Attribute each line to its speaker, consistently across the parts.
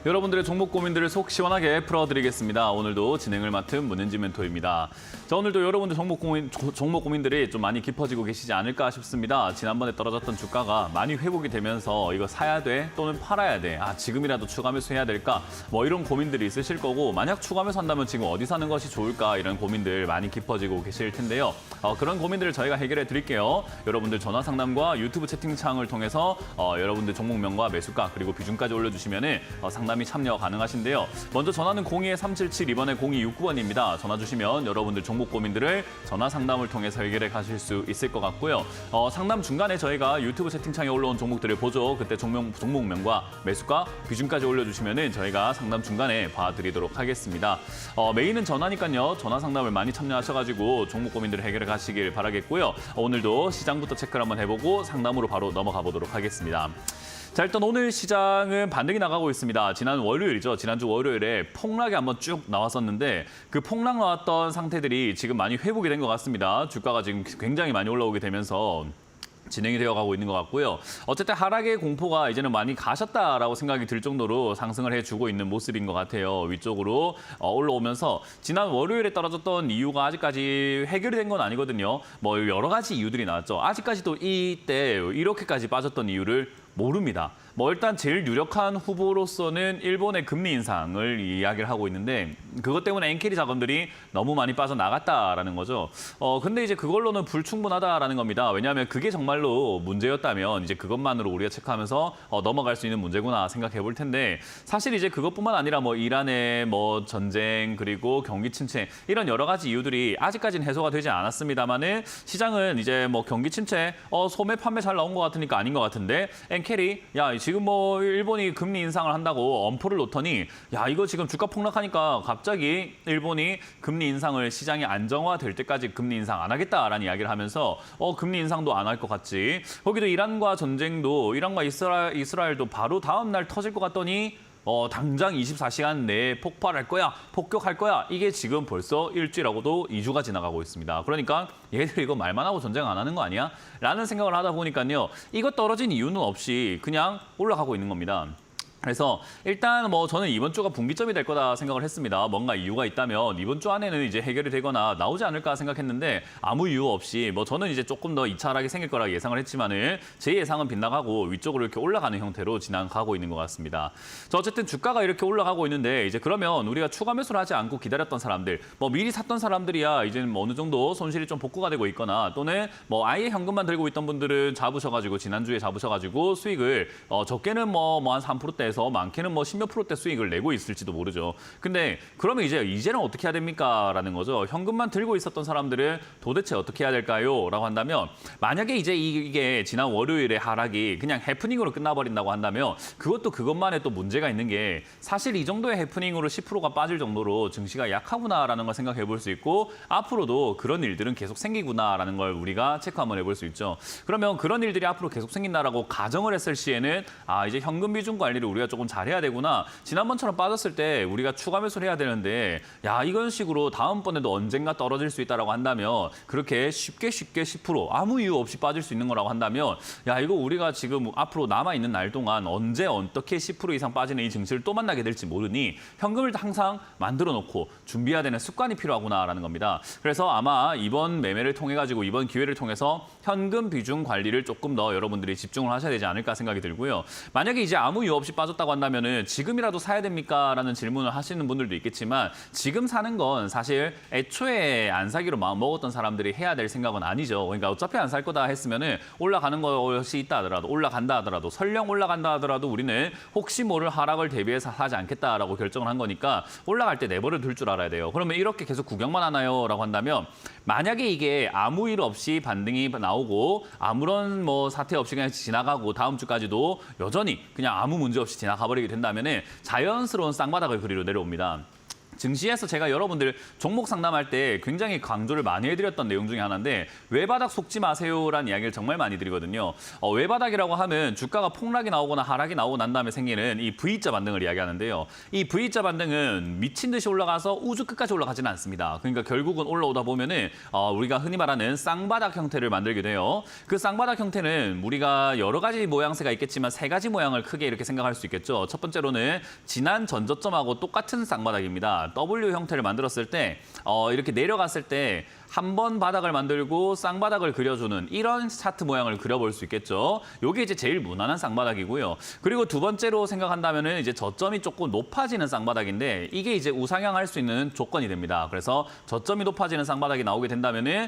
Speaker 1: 여러분들의 종목 고민들을 속 시원하게 풀어드리겠습니다. 오늘도 진행을 맡은 문은지 멘토입니다. 자, 오늘도 여러분들 종목 고민들이 좀 많이 깊어지고 계시지 않을까 싶습니다. 지난번에 떨어졌던 주가가 많이 회복이 되면서 이거 사야 돼 또는 팔아야 돼. 지금이라도 추가 매수해야 될까? 뭐 이런 고민들이 있으실 거고, 만약 추가 매수한다면 지금 어디 사는 것이 좋을까? 이런 고민들 많이 깊어지고 계실 텐데요. 그런 고민들을 저희가 해결해 드릴게요. 여러분들 전화 상담과 유튜브 채팅창을 통해서 여러분들 종목명과 매수가 그리고 비중까지 올려주시면 상담이 참여 가능하신데요. 먼저 전화는 02-377, 이번에 0269번입니다. 전화 주시면 여러분들 종목 고민들을 전화 상담을 통해서 해결해 가실 수 있을 것 같고요. 상담 중간에 저희가 유튜브 채팅창에 올라온 종목들을 보죠. 그때 종목명과 매수가, 비중까지 올려주시면 저희가 상담 중간에 봐드리도록 하겠습니다. 메인은 전화니까요. 전화 상담을 많이 참여하셔가지고 종목 고민들을 해결해 가시길 바라겠고요. 오늘도 시장부터 체크를 한번 해보고 상담으로 바로 넘어가 보도록 하겠습니다. 자, 일단 오늘 시장은 반등이 나가고 있습니다. 지난 월요일이죠. 지난주 월요일에 폭락이 한번 쭉 나왔었는데 그 폭락 나왔던 상태들이 지금 많이 회복이 된 것 같습니다. 주가가 지금 굉장히 많이 올라오게 되면서 진행이 되어가고 있는 것 같고요. 어쨌든 하락의 공포가 이제는 많이 가셨다라고 생각이 들 정도로 상승을 해주고 있는 모습인 것 같아요. 위쪽으로 올라오면서 지난 월요일에 떨어졌던 이유가 아직까지 해결이 된 건 아니거든요. 뭐 여러 가지 이유들이 나왔죠. 아직까지도 이때 이렇게까지 빠졌던 이유를 모릅니다. 뭐 일단 제일 유력한 후보로서는 일본의 금리 인상을 이야기를 하고 있는데 그것 때문에 엔캐리 자금들이 너무 많이 빠져나갔다라는 거죠. 근데 이제 그걸로는 불충분하다라는 겁니다. 왜냐하면 그게 정말로 문제였다면 이제 그것만으로 우리가 체크하면서 넘어갈 수 있는 문제구나 생각해 볼 텐데, 사실 이제 그것뿐만 아니라 뭐 이란의 뭐 전쟁 그리고 경기 침체 이런 여러 가지 이유들이 아직까지는 해소가 되지 않았습니다만은 시장은 이제 뭐 경기 침체 소매 판매 잘 나온 것 같으니까 아닌 것 같은데 엔캐리 지금 뭐 일본이 금리 인상을 한다고 엄포를 놓더니 이거 지금 주가 폭락하니까 갑자기 일본이 금리 인상을 시장이 안정화될 때까지 금리 인상 안 하겠다라는 이야기를 하면서 금리 인상도 안 할 것 같지. 거기도 이란과 전쟁도 이란과 이스라엘도 바로 다음 날 터질 것 같더니 당장 24시간 내에 폭발할 거야, 폭격할 거야. 이게 지금 벌써 일주일하고도 2주가 지나가고 있습니다. 그러니까 얘들 이거 말만 하고 전쟁 안 하는 거 아니야? 라는 생각을 하다 보니까요. 이거 떨어진 이유는 없이 그냥 올라가고 있는 겁니다. 그래서 일단 뭐 저는 이번 주가 분기점이 될 거다 생각을 했습니다. 뭔가 이유가 있다면 이번 주 안에는 이제 해결이 되거나 나오지 않을까 생각했는데 아무 이유 없이 뭐 저는 이제 조금 더 2차 하락이 생길 거라 예상을 했지만은 제 예상은 빗나가고 위쪽으로 이렇게 올라가는 형태로 지나가고 있는 것 같습니다. 자, 어쨌든 주가가 이렇게 올라가고 있는데 이제 그러면 우리가 추가 매수를 하지 않고 기다렸던 사람들, 뭐 미리 샀던 사람들이야 이제는 뭐 어느 정도 손실이 좀 복구가 되고 있거나 또는 뭐 아예 현금만 들고 있던 분들은 잡으셔가지고 지난주에 잡으셔가지고 수익을 적게는 뭐 한 3%대에서 많게는 뭐 10몇 %대 수익을 내고 있을지도 모르죠. 근데 그러면 이제는 어떻게 해야 됩니까? 라는 거죠. 현금만 들고 있었던 사람들은 도대체 어떻게 해야 될까요? 라고 한다면 만약에 이제 이게 지난 월요일의 하락이 그냥 해프닝으로 끝나버린다고 한다면 그것도 그것만의 또 문제가 있는 게 사실 이 정도의 해프닝으로 10%가 빠질 정도로 증시가 약하구나라는 걸 생각해 볼 수 있고 앞으로도 그런 일들은 계속 생기구나라는 걸 우리가 체크 한번 해볼 수 있죠. 그러면 그런 일들이 앞으로 계속 생긴다라고 가정을 했을 시에는 이제 현금 비중 관리를 우리가 조금 잘해야 되구나. 지난번처럼 빠졌을 때 우리가 추가 매수를 해야 되는데 이런 식으로 다음번에도 언젠가 떨어질 수 있다라고 한다면 그렇게 쉽게 10% 아무 이유 없이 빠질 수 있는 거라고 한다면 이거 우리가 지금 앞으로 남아있는 날 동안 언제 어떻게 10% 이상 빠지는 이 증시를 또 만나게 될지 모르니 현금을 항상 만들어 놓고 준비해야 되는 습관이 필요하구나라는 겁니다. 그래서 아마 이번 매매를 통해 가지고 이번 기회를 통해서 현금 비중 관리를 조금 더 여러분들이 집중을 하셔야 되지 않을까 생각이 들고요. 만약에 이제 아무 이유 없이 빠졌다고 한다면은 지금이라도 사야 됩니까? 라는 질문을 하시는 분들도 있겠지만 지금 사는 건 사실 애초에 안 사기로 마음 먹었던 사람들이 해야 될 생각은 아니죠. 그러니까 어차피 안 살 거다 했으면은 올라가는 것이 있다 하더라도 올라간다 하더라도 설령 올라간다 하더라도 우리는 혹시 모를 하락을 대비해서 사지 않겠다라고 결정을 한 거니까 올라갈 때 내버려 둘 줄 알아야 돼요. 그러면 이렇게 계속 구경만 하나요? 라고 한다면 만약에 이게 아무 일 없이 반등이 나오고 아무런 뭐 사태 없이 그냥 지나가고 다음 주까지도 여전히 그냥 아무 문제 없이 지나가버리게 된다면은 자연스러운 쌍바닥을 그리로 내려옵니다. 증시에서 제가 여러분들 종목 상담할 때 굉장히 강조를 많이 해드렸던 내용 중에 하나인데 외바닥 속지 마세요라는 이야기를 정말 많이 드리거든요. 외바닥이라고 하면 주가가 폭락이 나오거나 하락이 나오고 난 다음에 생기는 이 V자 반등을 이야기하는데요. 이 V자 반등은 미친 듯이 올라가서 우주 끝까지 올라가지는 않습니다. 그러니까 결국은 올라오다 보면은 우리가 흔히 말하는 쌍바닥 형태를 만들게 돼요. 그 쌍바닥 형태는 우리가 여러 가지 모양새가 있겠지만 세 가지 모양을 크게 이렇게 생각할 수 있겠죠. 첫 번째로는 지난 전저점하고 똑같은 쌍바닥입니다. W 형태를 만들었을 때 이렇게 내려갔을 때 한 번 바닥을 만들고 쌍바닥을 그려주는 이런 차트 모양을 그려볼 수 있겠죠. 이게 이제 제일 무난한 쌍바닥이고요. 그리고 두 번째로 생각한다면은 이제 저점이 조금 높아지는 쌍바닥인데 이게 이제 우상향할 수 있는 조건이 됩니다. 그래서 저점이 높아지는 쌍바닥이 나오게 된다면은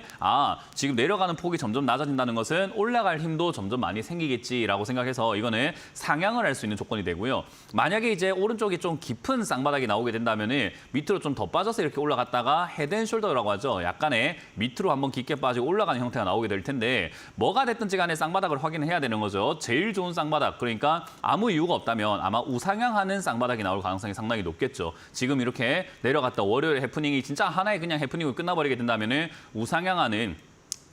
Speaker 1: 지금 내려가는 폭이 점점 낮아진다는 것은 올라갈 힘도 점점 많이 생기겠지라고 생각해서 이거는 상향을 할 수 있는 조건이 되고요. 만약에 이제 오른쪽이 좀 깊은 쌍바닥이 나오게 된다면은 밑으로 좀 더 빠져서 이렇게 올라갔다가 헤드앤숄더라고 하죠. 약간의 밑으로 한번 깊게 빠지고 올라가는 형태가 나오게 될 텐데 뭐가 됐든지 간에 쌍바닥을 확인해야 되는 거죠. 제일 좋은 쌍바닥, 그러니까 아무 이유가 없다면 아마 우상향하는 쌍바닥이 나올 가능성이 상당히 높겠죠. 지금 이렇게 내려갔다 월요일 해프닝이 진짜 하나의 그냥 해프닝으로 끝나버리게 된다면 우상향하는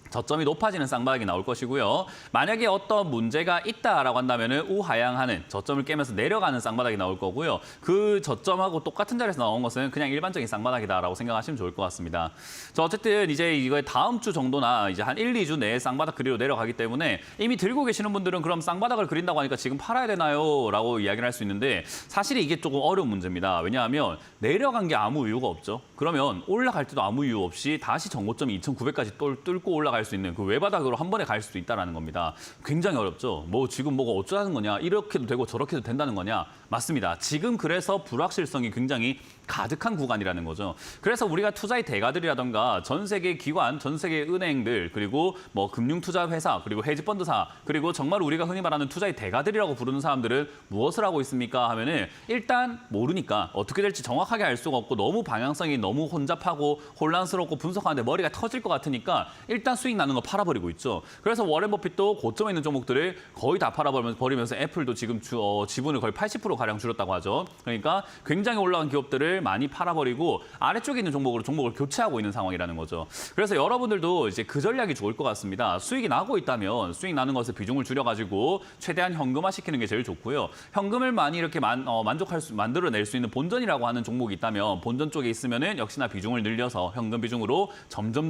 Speaker 1: 저점이 높아지는 쌍바닥이 나올 것이고요. 만약에 어떤 문제가 있다라고 한다면 우하향하는 저점을 깨면서 내려가는 쌍바닥이 나올 거고요. 그 저점하고 똑같은 자리에서 나온 것은 그냥 일반적인 쌍바닥이다라고 생각하시면 좋을 것 같습니다. 어쨌든 이제 이거의 다음 주 정도나 이제 한 1, 2주 내에 쌍바닥 그리로 내려가기 때문에 이미 들고 계시는 분들은 그럼 쌍바닥을 그린다고 하니까 지금 팔아야 되나요? 라고 이야기를 할 수 있는데 사실 이게 조금 어려운 문제입니다. 왜냐하면 내려간 게 아무 이유가 없죠. 그러면 올라갈 때도 아무 이유 없이 다시 정고점이 2,900까지 뚫고 올라갈 수 있는 그 외바닥으로 한 번에 갈 수도 있다는 겁니다. 굉장히 어렵죠. 지금 뭐가 어쩌자는 거냐, 이렇게도 되고 저렇게도 된다는 거냐. 맞습니다. 지금 그래서 불확실성이 굉장히 가득한 구간이라는 거죠. 그래서 우리가 투자의 대가들이라던가 전 세계 기관, 전 세계 은행들, 그리고 뭐 금융투자회사, 그리고 헤지펀드사, 그리고 정말 우리가 흔히 말하는 투자의 대가들이라고 부르는 사람들은 무엇을 하고 있습니까? 하면은 일단 모르니까 어떻게 될지 정확하게 알 수가 없고 너무 방향성이 너무 혼잡하고 혼란스럽고 분석하는데 머리가 터질 것 같으니까 일단 수익 나는 거 팔아버리고 있죠. 그래서 워렌 버핏도 고점에 있는 종목들을 거의 다 팔아버리면서 애플도 지금 지분을 거의 80%가량 줄였다고 하죠. 그러니까 굉장히 올라간 기업들을 많이 팔아버리고 아래쪽에 있는 종목을 교체하고 있는 상황이라는 거죠. 그래서 여러분들도 이제 그 전략이 좋을 것 같습니다. 수익이 나고 있다면 수익 나는 것에 비중을 줄여가지고 최대한 현금화시키는 게 제일 좋고요. 현금을 많이 이렇게 만들어낼 수 있는 본전이라고 하는 종목이 있다면 본전 쪽에 있으면은 역시나 비중을 늘려서 현금 비중으로 점점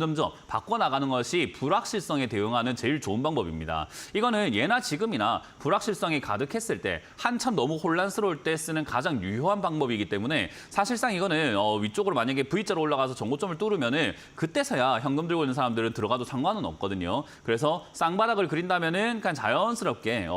Speaker 1: 바꿔나가는 것이 불확실성에 대응하는 제일 좋은 방법입니다. 이거는 예나 지금이나 불확실성이 가득했을 때 한참 너무 혼란스러울 때 쓰는 가장 유효한 방법이기 때문에 사실상 이거는 위쪽으로 만약에 V자로 올라가서 정고점을 뚫으면은 그때서야 현금 들고 있는 사람들은 들어가도 상관은 없거든요. 그래서 쌍바닥을 그린다면은 그냥 자연스럽게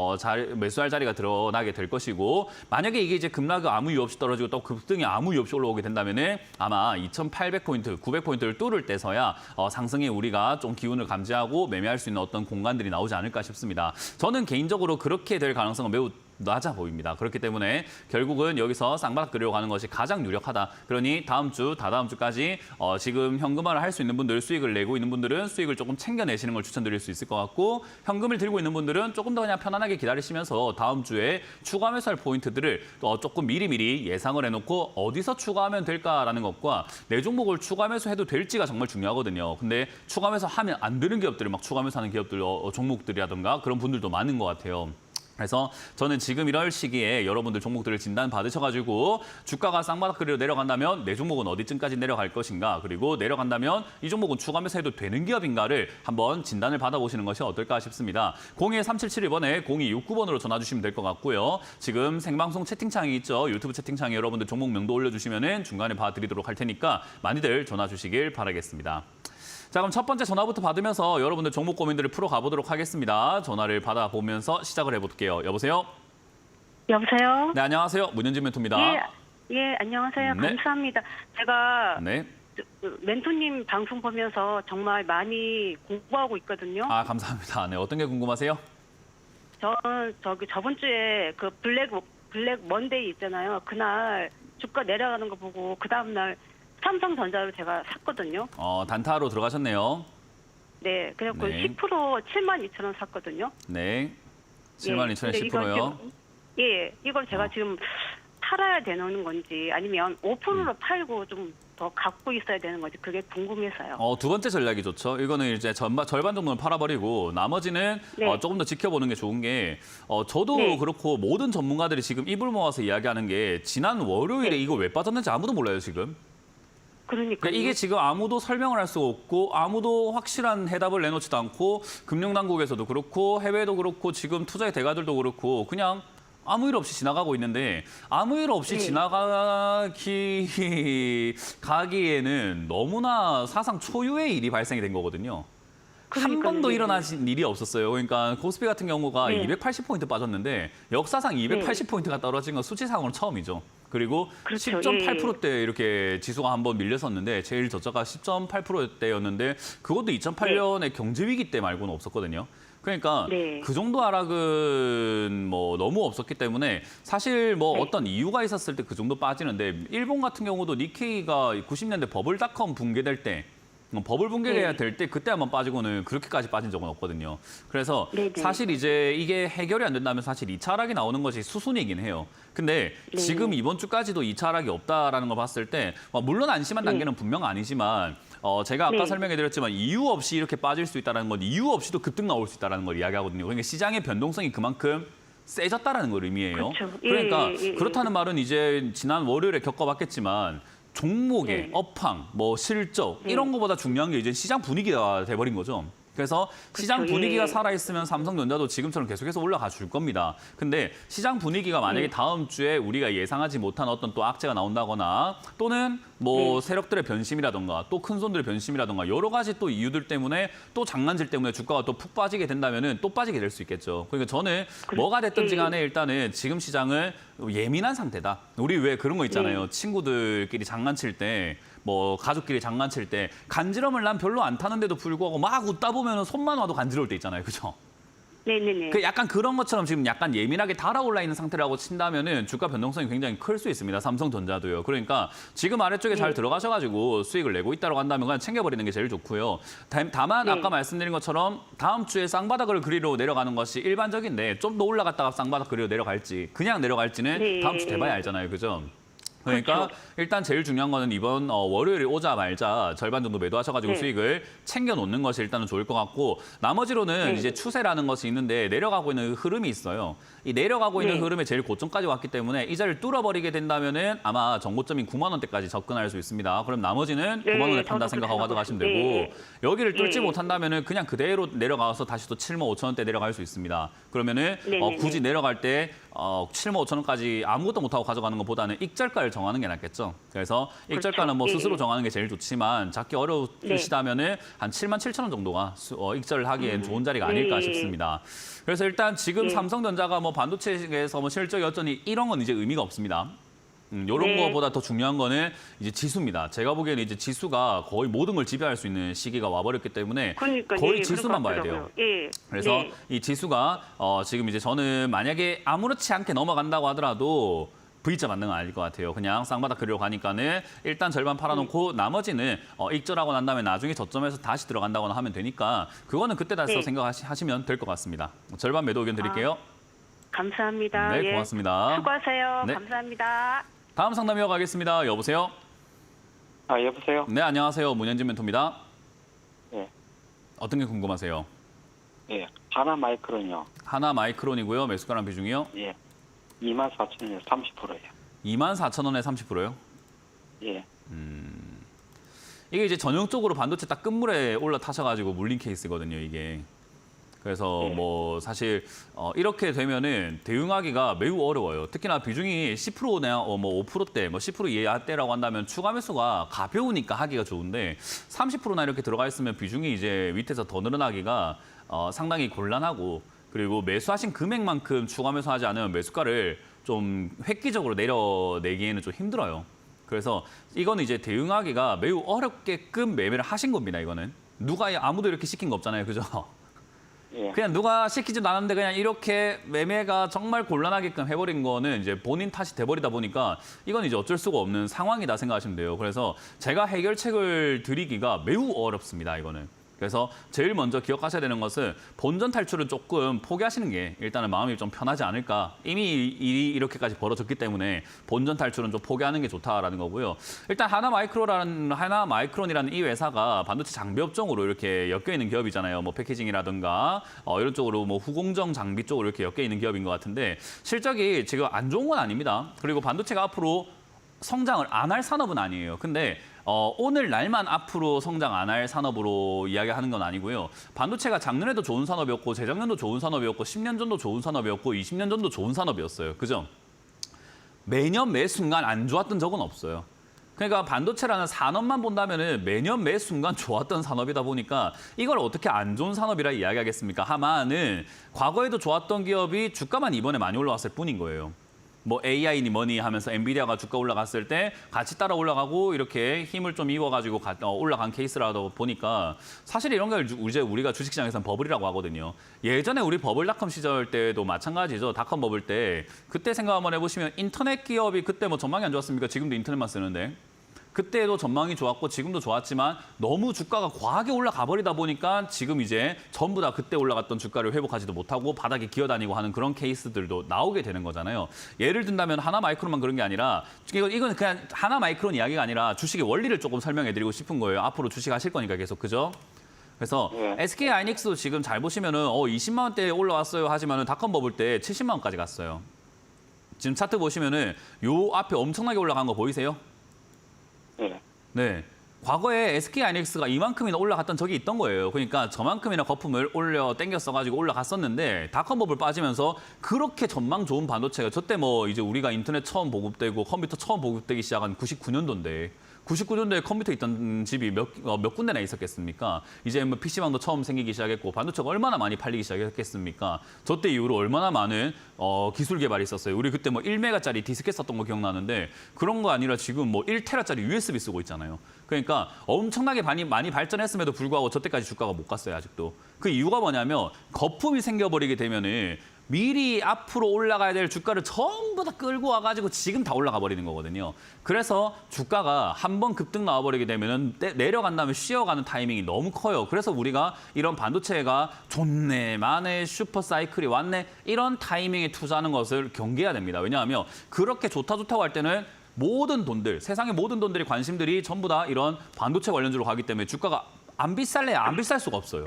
Speaker 1: 매수할 자리가 드러나게 될 것이고 만약에 이게 이제 급락이 아무 이유 없이 떨어지고 또 급등이 아무 이유 없이 올라오게 된다면은 아마 2,800포인트, 900포인트를 뚫을 때서야 상승에 우리가 좀 기운을 감지하고 매매할 수 있는 어떤 공간들이 나오지 않을까 싶습니다. 저는 개인적으로 그렇게 될 가능성은 매우 낮아 보입니다. 그렇기 때문에 결국은 여기서 쌍바닥 그리러 가는 것이 가장 유력하다. 그러니 다음 주, 다다음 주까지 지금 현금화를 할 수 있는 분들, 수익을 내고 있는 분들은 수익을 조금 챙겨내시는 걸 추천드릴 수 있을 것 같고 현금을 들고 있는 분들은 조금 더 그냥 편안하게 기다리시면서 다음 주에 추가 매수할 포인트들을 조금 미리미리 예상을 해놓고 어디서 추가하면 될까라는 것과 내 종목을 추가 매수해도 될지가 정말 중요하거든요. 근데 추가 매수하면 안 되는 기업들을 막 추가 매수하는 기업들, 종목들이라든가 그런 분들도 많은 것 같아요. 그래서 저는 지금 이럴 시기에 여러분들 종목들을 진단 받으셔가지고 주가가 쌍바닥 그리로 내려간다면 내 종목은 어디쯤까지 내려갈 것인가, 그리고 내려간다면 이 종목은 추가 매수해도 되는 기업인가를 한번 진단을 받아보시는 것이 어떨까 싶습니다. 02377번에 0269번으로 전화 주시면 될 것 같고요. 지금 생방송 채팅창이 있죠. 유튜브 채팅창에 여러분들 종목명도 올려주시면 중간에 봐드리도록 할 테니까 많이들 전화 주시길 바라겠습니다. 자, 그럼 첫 번째 전화부터 받으면서 여러분들 종목 고민들을 풀어가보도록 하겠습니다. 전화를 받아보면서 시작을 해볼게요. 여보세요?
Speaker 2: 여보세요?
Speaker 1: 네, 안녕하세요. 문현진 멘토입니다.
Speaker 2: 예, 안녕하세요.
Speaker 1: 네.
Speaker 2: 감사합니다. 제가
Speaker 1: 네.
Speaker 2: 멘토님 방송 보면서 정말 많이 공부하고 있거든요.
Speaker 1: 아, 감사합니다. 네, 어떤 게 궁금하세요?
Speaker 2: 저번 주에 그 블랙 먼데이 있잖아요. 그날 주가 내려가는 거 보고 그 다음날 삼성전자를 제가 샀거든요.
Speaker 1: 단타로 들어가셨네요.
Speaker 2: 네, 그래갖고
Speaker 1: 네.
Speaker 2: 10% 72,000원 샀거든요.
Speaker 1: 네. 72,000원 10%요?
Speaker 2: 이걸 제가 지금 팔아야 되는 건지 아니면 5%로 팔고 좀 더 갖고 있어야 되는 건지 그게 궁금해서요.
Speaker 1: 두 번째 전략이 좋죠. 이거는 이제 절반 정도는 팔아버리고 나머지는
Speaker 2: 네.
Speaker 1: 조금 더 지켜보는 게 좋은 게 저도
Speaker 2: 네.
Speaker 1: 그렇고 모든 전문가들이 지금 입을 모아서 이야기하는 게 지난 월요일에
Speaker 2: 네.
Speaker 1: 이거 왜 빠졌는지 아무도 몰라요, 지금.
Speaker 2: 그러니까
Speaker 1: 그러니까 이게 지금 아무도 설명을 할 수가 없고 아무도 확실한 해답을 내놓지도 않고 금융당국에서도 그렇고 해외도 그렇고 지금 투자의 대가들도 그렇고 그냥 아무 일 없이 지나가고 있는데 아무 일 없이
Speaker 2: 네.
Speaker 1: 가기에는 너무나 사상 초유의 일이 발생이 된 거거든요. 한
Speaker 2: 그러니까요.
Speaker 1: 번도
Speaker 2: 네.
Speaker 1: 일어나신 일이 없었어요. 그러니까 코스피 같은 경우가
Speaker 2: 네.
Speaker 1: 280포인트 빠졌는데 역사상 280포인트가 떨어진 건 수치상으로 처음이죠. 그리고
Speaker 2: 그렇죠.
Speaker 1: 10.8%대 이렇게 지수가 한번 밀렸었는데 제일 저자가 10.8%대였는데 그것도 2008년에 경제 위기 때 말고는 없었거든요. 그러니까
Speaker 2: 네.
Speaker 1: 그 정도 하락은 뭐 너무 없었기 때문에 사실 뭐
Speaker 2: 네.
Speaker 1: 어떤 이유가 있었을 때 그 정도 빠지는데 일본 같은 경우도 니케이가 90년대 버블닷컴 붕괴될 때 버블 붕괴가
Speaker 2: 네.
Speaker 1: 될 때 그때 한번 빠지고는 그렇게까지 빠진 적은 없거든요. 그래서
Speaker 2: 네네.
Speaker 1: 사실 이제 이게 해결이 안 된다면 사실 2차 하락이 나오는 것이 수순이긴 해요. 근데
Speaker 2: 네.
Speaker 1: 지금 이번 주까지도 2차 하락이 없다라는 걸 봤을 때 물론 안심한
Speaker 2: 네.
Speaker 1: 단계는 분명 아니지만 제가 아까
Speaker 2: 네.
Speaker 1: 설명해드렸지만 이유 없이 이렇게 빠질 수 있다는 건 이유 없이도 급등 나올 수 있다는 걸 이야기하거든요. 그러니까 시장의 변동성이 그만큼 세졌다라는 걸 의미해요.
Speaker 2: 그렇죠. 예,
Speaker 1: 그러니까
Speaker 2: 예, 예.
Speaker 1: 그렇다는 말은 이제 지난 월요일에 겪어봤겠지만 종목의
Speaker 2: 네.
Speaker 1: 업황, 뭐 실적
Speaker 2: 네.
Speaker 1: 이런 거보다 중요한 게 이제 시장 분위기가 돼버린 거죠. 그래서 시장
Speaker 2: 그렇죠.
Speaker 1: 분위기가
Speaker 2: 예.
Speaker 1: 살아있으면 삼성전자도 지금처럼 계속해서 올라가 줄 겁니다. 근데 시장 분위기가 만약에
Speaker 2: 네.
Speaker 1: 다음 주에 우리가 예상하지 못한 어떤 또 악재가 나온다거나 또는 뭐
Speaker 2: 네.
Speaker 1: 세력들의 변심이라든가 또 큰손들의 변심이라든가 여러 가지 또 이유들 때문에 또 장난질 때문에 주가가 또 푹 빠지게 된다면은 또 빠지게 될 수 있겠죠. 그러니까 저는 뭐가 됐든지 간에 일단은 지금 시장은 예민한 상태다. 우리 왜 그런 거 있잖아요. 친구들끼리 장난칠 때 뭐 가족끼리 장난칠 때 간지럼을 난 별로 안 타는데도 불구하고 막 웃다 보면 손만 와도 간지러울 때 있잖아요. 그죠?
Speaker 2: 네네네.
Speaker 1: 그 약간 그런 것처럼 지금 약간 예민하게 달아올라 있는 상태라고 친다면은 주가 변동성이 굉장히 클 수 있습니다. 삼성전자도요. 그러니까 지금 아래쪽에 잘 들어가셔가지고 수익을 내고 있다고 한다면 그냥 챙겨버리는 게 제일 좋고요. 다만
Speaker 2: 네.
Speaker 1: 아까 말씀드린 것처럼 다음 주에 쌍바닥을 그리러 내려가는 것이 일반적인데 좀 더 올라갔다가 쌍바닥 그리러 내려갈지 그냥 내려갈지는
Speaker 2: 네.
Speaker 1: 다음 주 돼봐야 알잖아요. 그죠? 그러니까
Speaker 2: 그렇죠.
Speaker 1: 일단 제일 중요한 거는 이번 월요일에 오자마자 절반 정도 매도하셔가지고
Speaker 2: 네.
Speaker 1: 수익을 챙겨 놓는 것이 일단은 좋을 것 같고 나머지로는
Speaker 2: 네.
Speaker 1: 이제 추세라는 것이 있는데 내려가고 있는 흐름이 있어요. 이 내려가고 있는
Speaker 2: 네.
Speaker 1: 흐름의 제일 고점까지 왔기 때문에 이 자리를 뚫어버리게 된다면은 아마 정고점인 9만 원대까지 접근할 수 있습니다. 그럼 나머지는
Speaker 2: 네,
Speaker 1: 9만 원에 판다
Speaker 2: 저도
Speaker 1: 생각하고
Speaker 2: 그렇게
Speaker 1: 가져가시면
Speaker 2: 생각해요.
Speaker 1: 되고 여기를 뚫지
Speaker 2: 네.
Speaker 1: 못한다면은 그냥 그대로 내려가서 다시 또 7만 5천 원대 내려갈 수 있습니다. 그러면은
Speaker 2: 네, 네,
Speaker 1: 굳이
Speaker 2: 네.
Speaker 1: 내려갈 때 7만 5천 원까지 아무것도 못하고 가져가는 것보다는 익절가를 정하는 게 낫겠죠. 그래서 익절가는 뭐
Speaker 2: 예,
Speaker 1: 스스로
Speaker 2: 예.
Speaker 1: 정하는 게 제일 좋지만 잡기 어려우시다면은 한 7만 7천 원 정도가 익절을 하기엔 좋은 자리가 아닐까
Speaker 2: 예.
Speaker 1: 싶습니다. 그래서 일단 지금
Speaker 2: 예.
Speaker 1: 삼성전자가 뭐 반도체에서 뭐 실적이 어쩌니 이런 건 이제 의미가 없습니다. 이런
Speaker 2: 네.
Speaker 1: 거보다 더 중요한 거는 이제 지수입니다. 제가 보기에는 이제 지수가 거의 모든 걸 지배할 수 있는 시기가 와버렸기 때문에
Speaker 2: 그러니까
Speaker 1: 거의
Speaker 2: 예,
Speaker 1: 지수만
Speaker 2: 그럴
Speaker 1: 봐야
Speaker 2: 것
Speaker 1: 돼요.
Speaker 2: 같더라고요. 예.
Speaker 1: 그래서
Speaker 2: 네.
Speaker 1: 이 지수가 지금 이제 저는 만약에 아무렇지 않게 넘어간다고 하더라도 V자 맞는 건 아닐 것 같아요. 그냥 쌍바닥 그리러 가니까는 일단 절반 팔아놓고 나머지는 익절하고 난 다음에 나중에 저점에서 다시 들어간다거나 하면 되니까 그거는 그때 다시
Speaker 2: 네.
Speaker 1: 생각하시면 될 것 같습니다. 절반 매도 의견 드릴게요.
Speaker 2: 감사합니다.
Speaker 1: 네,
Speaker 2: 예.
Speaker 1: 고맙습니다.
Speaker 2: 수고하세요.
Speaker 1: 네.
Speaker 2: 감사합니다.
Speaker 1: 다음 상담 이어가겠습니다. 여보세요?
Speaker 3: 아, 여보세요?
Speaker 1: 네, 안녕하세요. 문현진 멘토입니다.
Speaker 3: 예,
Speaker 1: 어떤 게 궁금하세요?
Speaker 3: 예. 하나 마이크론이요.
Speaker 1: 하나 마이크론이고요. 매수가랑 비중이요?
Speaker 3: 예. 24,000원에 30%예요.
Speaker 1: 24,000원에 30%요?
Speaker 3: 예.
Speaker 1: 이게 이제 전형적으로 반도체 딱 끝물에 올라타셔가지고 물린 케이스거든요, 이게. 그래서
Speaker 3: 네.
Speaker 1: 뭐 사실 이렇게 되면은 대응하기가 매우 어려워요. 특히나 비중이 10%나 뭐 5%대, 뭐 10% 이하대라고 한다면 추가 매수가 가벼우니까 하기가 좋은데 30%나 이렇게 들어가 있으면 비중이 이제 밑에서 더 늘어나기가 상당히 곤란하고 그리고 매수하신 금액만큼 추가 매수하지 않으면 매수가를 좀 획기적으로 내려내기에는 좀 힘들어요. 그래서 이거는 이제 대응하기가 매우 어렵게끔 매매를 하신 겁니다, 이거는. 누가 아무도 이렇게 시킨 거 없잖아요, 그죠?
Speaker 3: 예.
Speaker 1: 그냥 누가 시키지도 않았는데 그냥 이렇게 매매가 정말 곤란하게끔 해버린 거는 이제 본인 탓이 돼버리다 보니까 이건 이제 어쩔 수가 없는 상황이다 생각하시면 돼요. 그래서 제가 해결책을 드리기가 매우 어렵습니다, 이거는. 그래서 제일 먼저 기억하셔야 되는 것은 본전 탈출은 조금 포기하시는 게 일단은 마음이 좀 편하지 않을까. 이미 일이 이렇게까지 벌어졌기 때문에 본전 탈출은 좀 포기하는 게 좋다라는 거고요. 일단 하나마이크론이라는 이 회사가 반도체 장비 업종으로 이렇게 엮여 있는 기업이잖아요. 뭐 패키징이라든가 이런 쪽으로 뭐 후공정 장비 쪽으로 이렇게 엮여 있는 기업인 것 같은데 실적이 지금 안 좋은 건 아닙니다. 그리고 반도체가 앞으로 성장을 안 할 산업은 아니에요. 근데 오늘 날만 앞으로 성장 안 할 산업으로 이야기하는 건 아니고요. 반도체가 작년에도 좋은 산업이었고 재작년도 좋은 산업이었고 10년 전도 좋은 산업이었고 20년 전도 좋은 산업이었어요. 그죠? 매년 매 순간 안 좋았던 적은 없어요. 그러니까 반도체라는 산업만 본다면은 매년 매 순간 좋았던 산업이다 보니까 이걸 어떻게 안 좋은 산업이라 이야기하겠습니까? 하마는 과거에도 좋았던 기업이 주가만 이번에 많이 올라왔을 뿐인 거예요. 뭐 AI니 뭐니 하면서 엔비디아가 주가 올라갔을 때 같이 따라 올라가고 이렇게 힘을 좀 입어가지고 올라간 케이스라도 보니까 사실 이런 걸 이제 우리가 주식시장에서는 버블이라고 하거든요. 예전에 우리 버블닷컴 시절 때도 마찬가지죠. 닷컴 버블 때 그때 생각 한번 해보시면 인터넷 기업이 그때 뭐 전망이 안 좋았습니까? 지금도 인터넷만 쓰는데. 그때도 전망이 좋았고 지금도 좋았지만 너무 주가가 과하게 올라가 버리다 보니까 지금 이제 전부 다 그때 올라갔던 주가를 회복하지도 못하고 바닥에 기어다니고 하는 그런 케이스들도 나오게 되는 거잖아요. 예를 든다면 하나마이크론만 그런 게 아니라 이건 그냥 하나마이크론 이야기가 아니라 주식의 원리를 조금 설명해드리고 싶은 거예요. 앞으로 주식 하실 거니까 계속 그죠? 그래서 SK 하이닉스도 지금 잘 보시면은 20만 원대에 올라왔어요 하지만은 닷컴 버블 때 70만 원까지 갔어요. 지금 차트 보시면은 요 앞에 엄청나게 올라간 거 보이세요? 네. 과거에 SK 하이닉스가 이만큼이나 올라갔던 적이 있던 거예요. 그러니까 저만큼이나 거품을 땡겼어가지고 올라갔었는데 닷컴 버블 빠지면서 그렇게 전망 좋은 반도체가 저때 뭐 이제 우리가 인터넷 처음 보급되고 컴퓨터 처음 보급되기 시작한 99년도인데 99년도에 컴퓨터 있던 집이 몇 군데나 있었겠습니까? 이제 뭐 PC방도 처음 생기기 시작했고 반도체가 얼마나 많이 팔리기 시작했겠습니까? 저 때 이후로 얼마나 많은 기술 개발이 있었어요. 우리 그때 뭐 1메가짜리 디스켓 썼던 거 기억나는데 그런 거 아니라 지금 뭐 1테라짜리 USB 쓰고 있잖아요. 그러니까 엄청나게 많이 발전했음에도 불구하고 저 때까지 주가가 못 갔어요, 아직도. 그 이유가 뭐냐면 거품이 생겨버리게 되면은 미리 앞으로 올라가야 될 주가를 전부 다 끌고 와가지고 지금 다 올라가 버리는 거거든요. 그래서 주가가 한번 급등 나와버리게 되면은 내려간 다음에 쉬어가는 타이밍이 너무 커요. 그래서 우리가 이런 반도체가 좋네, 마네, 슈퍼 사이클이 왔네 이런 타이밍에 투자하는 것을 경계해야 됩니다. 왜냐하면 그렇게 좋다고 할 때는 모든 돈들, 세상의 모든 돈들이 관심들이 전부 다 이런 반도체 관련주로 가기 때문에 주가가 안 비쌀래야 안 비쌀 수가 없어요.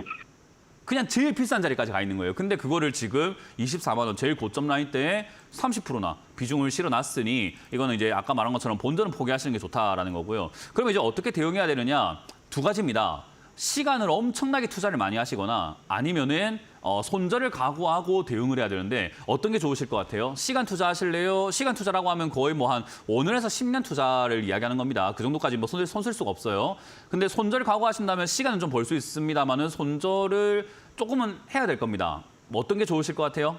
Speaker 1: 그냥 제일 비싼 자리까지 가 있는 거예요. 근데 그거를 지금 24만 원 제일 고점 라인 때에 30%나 비중을 실어놨으니 이거는 이제 아까 말한 것처럼 본전은 포기하시는 게 좋다라는 거고요. 그러면 이제 어떻게 대응해야 되느냐? 두 가지입니다. 시간을 엄청나게 투자를 많이 하시거나 아니면은 손절을 각오하고 대응을 해야 되는데 어떤 게 좋으실 것 같아요? 시간 투자하실래요? 시간 투자라고 하면 거의 뭐 한 5년에서 10년 투자를 이야기하는 겁니다. 그 정도까지 뭐 손 쓸 수가 없어요. 근데 손절 각오하신다면 시간은 좀 벌 수 있습니다만은 손절을 조금은 해야 될 겁니다. 뭐 어떤 게 좋으실 것 같아요?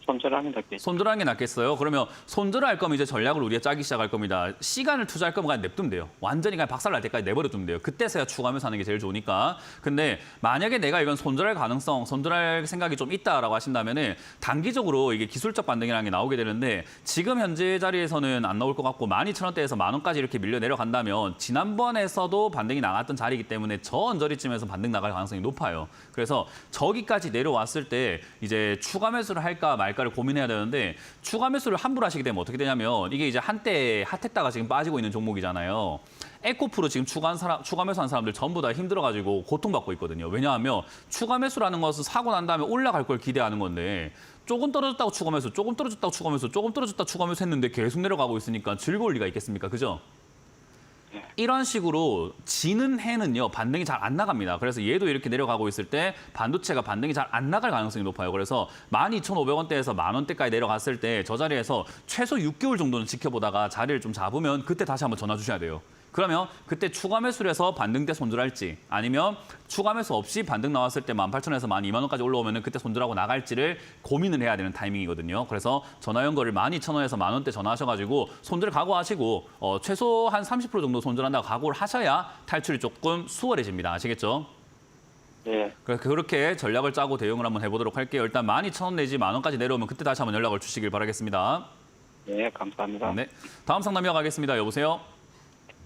Speaker 3: 손절하는 게 낫겠죠.
Speaker 1: 손절하는 게 낫겠어요. 그러면 손절을 할 거면 이제 전략을 우리가 짜기 시작할 겁니다. 시간을 투자할 거면 그냥 냅두면 돼요. 완전히 그냥 박살날 때까지 내버려두면 돼요. 그때서야 추가하면서 하는 게 제일 좋으니까. 근데 만약에 내가 이건 손절할 가능성, 손절할 생각이 좀 있다라고 하신다면은 단기적으로 이게 기술적 반등이라는 게 나오게 되는데 지금 현재 자리에서는 안 나올 것 같고 12,000원대에서 10,000원까지 이렇게 밀려 내려간다면 지난번에서도 반등이 나갔던 자리이기 때문에 저 언저리쯤에서 반등 나갈 가능성이 높아요. 그래서 저기까지 내려왔을 때 이제 추가 매수를 할까 말까를 고민해야 되는데 추가 매수를 함부로 하시게 되면 어떻게 되냐면 이게 이제 한때 핫했다가 지금 빠지고 있는 종목이잖아요. 에코프로 지금 추가 매수한 사람들 전부 다 힘들어가지고 고통받고 있거든요. 왜냐하면 추가 매수라는 것은 사고 난 다음에 올라갈 걸 기대하는 건데 조금 떨어졌다고 추가 매수, 조금 떨어졌다고 추가 매수, 조금 떨어졌다 추가 매수 했는데 계속 내려가고 있으니까 즐거울 리가 있겠습니까? 그죠? 이런 식으로 지는 해는요 반등이 잘 안 나갑니다. 그래서 얘도 이렇게 내려가고 있을 때 반도체가 반등이 잘 안 나갈 가능성이 높아요. 그래서 12,500원대에서 10,000원대까지 내려갔을 때 저 자리에서 최소 6개월 정도는 지켜보다가 자리를 좀 잡으면 그때 다시 한번 전화 주셔야 돼요. 그러면 그때 추가 매수를 해서 반등 때 손절할지 아니면 추가 매수 없이 반등 나왔을 때 18,000원에서 12,000원까지 올라오면 그때 손절하고 나갈지를 고민을 해야 되는 타이밍이거든요. 그래서 전화 연결을 12,000원에서 10,000원대 전화하셔가지고 손절 각오하시고 최소 한 30% 정도 손절한다고 각오를 하셔야 탈출이 조금 수월해집니다. 아시겠죠?
Speaker 3: 네.
Speaker 1: 그렇게 전략을 짜고 대응을 한번 해보도록 할게요. 일단 12,000원 내지 10,000원까지 내려오면 그때 다시 한번 연락을 주시길 바라겠습니다.
Speaker 3: 네, 감사합니다.
Speaker 1: 네, 다음 상담 이어가겠습니다. 여보세요?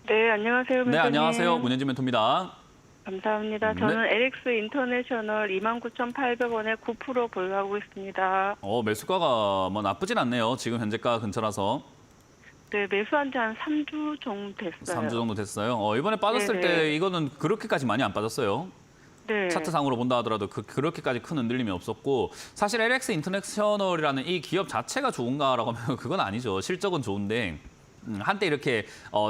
Speaker 4: 네, 안녕하세요.
Speaker 1: 네, 안녕하세요. 문현진 멘토입니다.
Speaker 2: 감사합니다.
Speaker 1: 네.
Speaker 2: 저는 LX 인터내셔널 29,800원에 9% 보유하고 있습니다.
Speaker 1: 매수가가 뭐 나쁘진 않네요. 지금 현재가 근처라서.
Speaker 2: 네, 매수한 지 한 3주 정도 됐어요.
Speaker 1: 3주 정도 됐어요. 이번에 빠졌을
Speaker 2: 네네.
Speaker 1: 때 이거는 그렇게까지 많이 안 빠졌어요.
Speaker 2: 네.
Speaker 1: 차트상으로 본다 하더라도 그렇게까지 큰 흔들림이 없었고 사실 LX 인터내셔널이라는 이 기업 자체가 좋은가라고 하면 그건 아니죠. 실적은 좋은데 한때 이렇게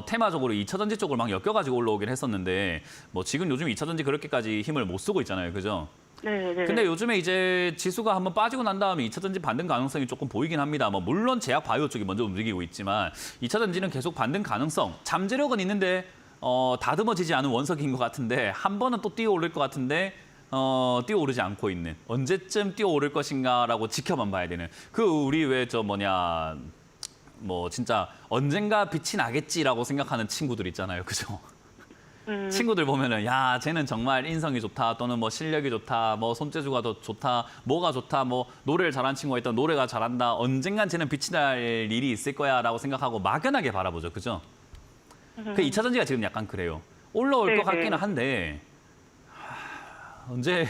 Speaker 1: 테마적으로 2차전지 쪽을 막 엮여가지고 올라오긴 했었는데 뭐 지금 요즘 2차전지 그렇게까지 힘을 못 쓰고 있잖아요. 그죠?
Speaker 2: 네, 네.
Speaker 1: 근데 요즘에 이제 지수가 한번 빠지고 난 다음에 2차전지 반등 가능성이 조금 보이긴 합니다. 뭐 물론 제약 바이오 쪽이 먼저 움직이고 있지만 2차전지는 계속 반등 가능성, 잠재력은 있는데 다듬어지지 않은 원석인 것 같은데 한 번은 또 뛰어오를 것 같은데 뛰어오르지 않고 있는 언제쯤 뛰어오를 것인가라고 지켜만 봐야 되는 우리 왜 뭐 진짜 언젠가 빛이 나겠지라고 생각하는 친구들 있잖아요. 그죠? 친구들 보면은 야 쟤는 정말 인성이 좋다 또는 뭐 실력이 좋다 뭐 손재주가 더 좋다 뭐가 좋다 뭐 노래를 잘하는 친구가 있다 노래가 잘한다 언젠간 쟤는 빛이 날 일이 있을 거야라고 생각하고 막연하게 바라보죠. 그죠? 그 2차 전지가 지금 약간 그래요. 올라올 것 같기는 한데 언제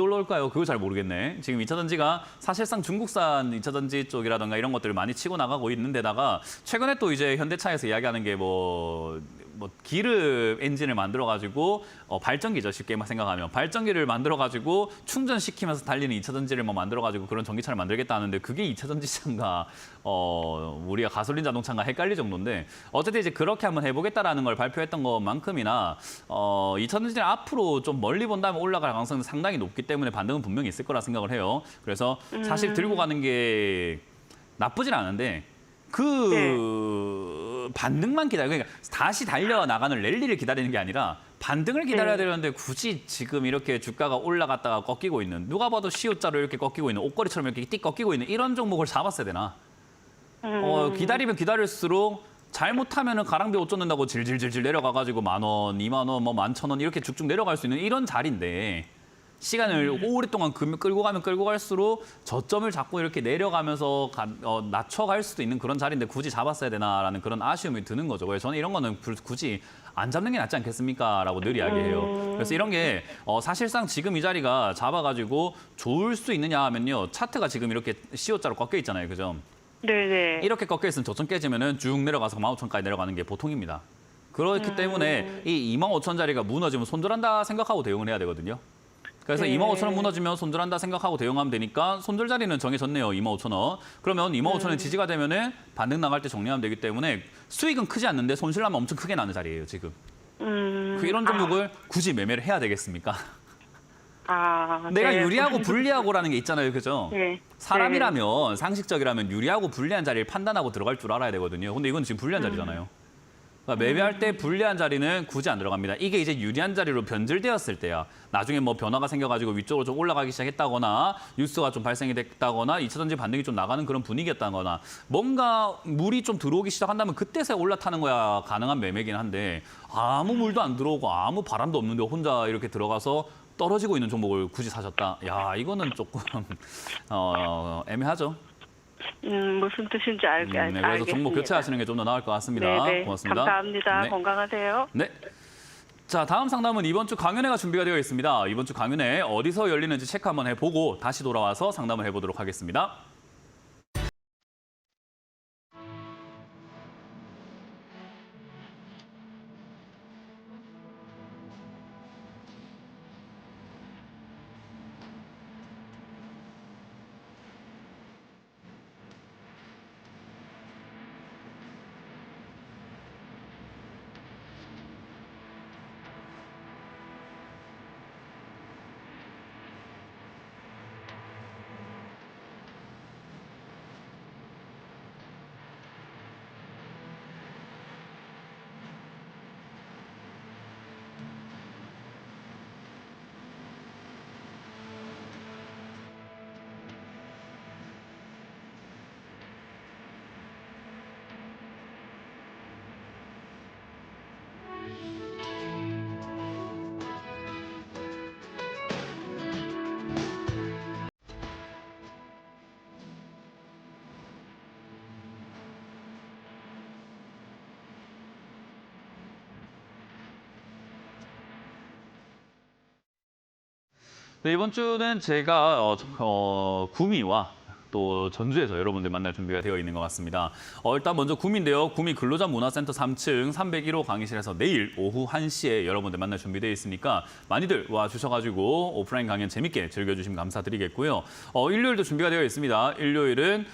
Speaker 1: 올라올까요? 그거 잘 모르겠네. 지금 2차 전지가 사실상 중국산 2차 전지 쪽이라든가 이런 것들을 많이 치고 나가고 있는 데다가 최근에 또 이제 현대차에서 이야기하는 게 뭐 기름 엔진을 만들어가지고 발전기죠. 쉽게 생각하면. 발전기를 만들어가지고 충전시키면서 달리는 2차 전지를 뭐 만들어가지고 그런 전기차를 만들겠다 하는데 그게 2차 전지차인가 우리가 가솔린 자동차인가 헷갈릴 정도인데 어쨌든 이제 그렇게 한번 해보겠다라는 걸 발표했던 것만큼이나 2차 전지는 앞으로 좀 멀리 본다면 올라갈 가능성은 상당히 높기 때문에 반등은 분명히 있을 거라 생각을 해요. 그래서 사실 들고 가는 게 나쁘진 않은데 반등만 그러니까 다시 달려나가는 랠리를 기다리는 게 아니라 반등을 기다려야 되는데 굳이 지금 이렇게 주가가 올라갔다가 꺾이고 있는 누가 봐도 시옷자로 이렇게 꺾이고 있는 옷걸이처럼 이렇게 띡 꺾이고 있는 이런 종목을 잡았어야 되나? 기다리면 기다릴수록 잘못하면은 가랑비 옷 쫓는다고 질질질질 내려가가지고 10,000원, 20,000원, 뭐 11,000원 이렇게 쭉쭉 내려갈 수 있는 이런 자리인데 시간을 오랫동안 끌고 가면 끌고 갈수록 저점을 잡고 이렇게 내려가면서 낮춰갈 수도 있는 그런 자리인데 굳이 잡았어야 되나라는 그런 아쉬움이 드는 거죠. 그래서 저는 이런 거는 굳이 안 잡는 게 낫지 않겠습니까? 라고 늘 이야기해요. 그래서 이런 게 사실상 지금 이 자리가 잡아가지고 좋을 수 있느냐 하면요. 차트가 지금 이렇게 C자로 꺾여 있잖아요. 그죠?
Speaker 2: 네네.
Speaker 1: 이렇게 꺾여 있으면 저점 깨지면은 쭉 내려가서 15,000까지 내려가는 게 보통입니다. 그렇기 때문에 이 25,000짜리가 무너지면 손절한다 생각하고 대응을 해야 되거든요. 그래서 25,000원 무너지면 손절한다 생각하고 대응하면 되니까 손절 자리는 정해졌네요. 25,000원. 그러면 25,000원 지지가 되면은 반등 나갈 때 정리하면 되기 때문에 수익은 크지 않는데 손실 나면 엄청 크게 나는 자리예요. 지금. 이런 종목을 굳이 매매를 해야 되겠습니까? 내가
Speaker 2: 네.
Speaker 1: 유리하고 불리하고라는 게 있잖아요. 그죠?
Speaker 2: 네.
Speaker 1: 사람이라면 상식적이라면 유리하고 불리한 자리를 판단하고 들어갈 줄 알아야 되거든요. 근데 이건 지금 불리한 자리잖아요. 그러니까 매매할 때 불리한 자리는 굳이 안 들어갑니다. 이게 이제 유리한 자리로 변질되었을 때야. 나중에 뭐 변화가 생겨가지고 위쪽으로 좀 올라가기 시작했다거나 뉴스가 좀 발생이 됐다거나 2차전지 반등이 좀 나가는 그런 분위기였다거나 뭔가 물이 좀 들어오기 시작한다면 그때서야 올라타는 거야 가능한 매매긴 한데 아무 물도 안 들어오고 아무 바람도 없는데 혼자 이렇게 들어가서 떨어지고 있는 종목을 굳이 사셨다. 야 이거는 조금 애매하죠.
Speaker 2: 무슨 뜻인지 알겠습니다.
Speaker 1: 그래서 종목 교체하시는 게 좀 더 나을 것 같습니다.
Speaker 2: 네네.
Speaker 1: 고맙습니다.
Speaker 2: 감사합니다.
Speaker 1: 네.
Speaker 2: 건강하세요.
Speaker 1: 네. 자, 다음 상담은 이번 주 강연회가 준비가 되어 있습니다. 이번 주 강연회 어디서 열리는지 체크 한번 해보고 다시 돌아와서 상담을 해보도록 하겠습니다. 네, 이번 주는 제가 구미와 또 전주에서 여러분들 만날 준비가 되어 있는 것 같습니다. 일단 먼저 구미인데요. 구미 근로자문화센터 3층 301호 강의실에서 내일 오후 1시에 여러분들 만날 준비되어 있으니까 많이들 와주셔가지고 오프라인 강연 재밌게 즐겨주시면 감사드리겠고요. 일요일도 준비가 되어 있습니다. 일요일은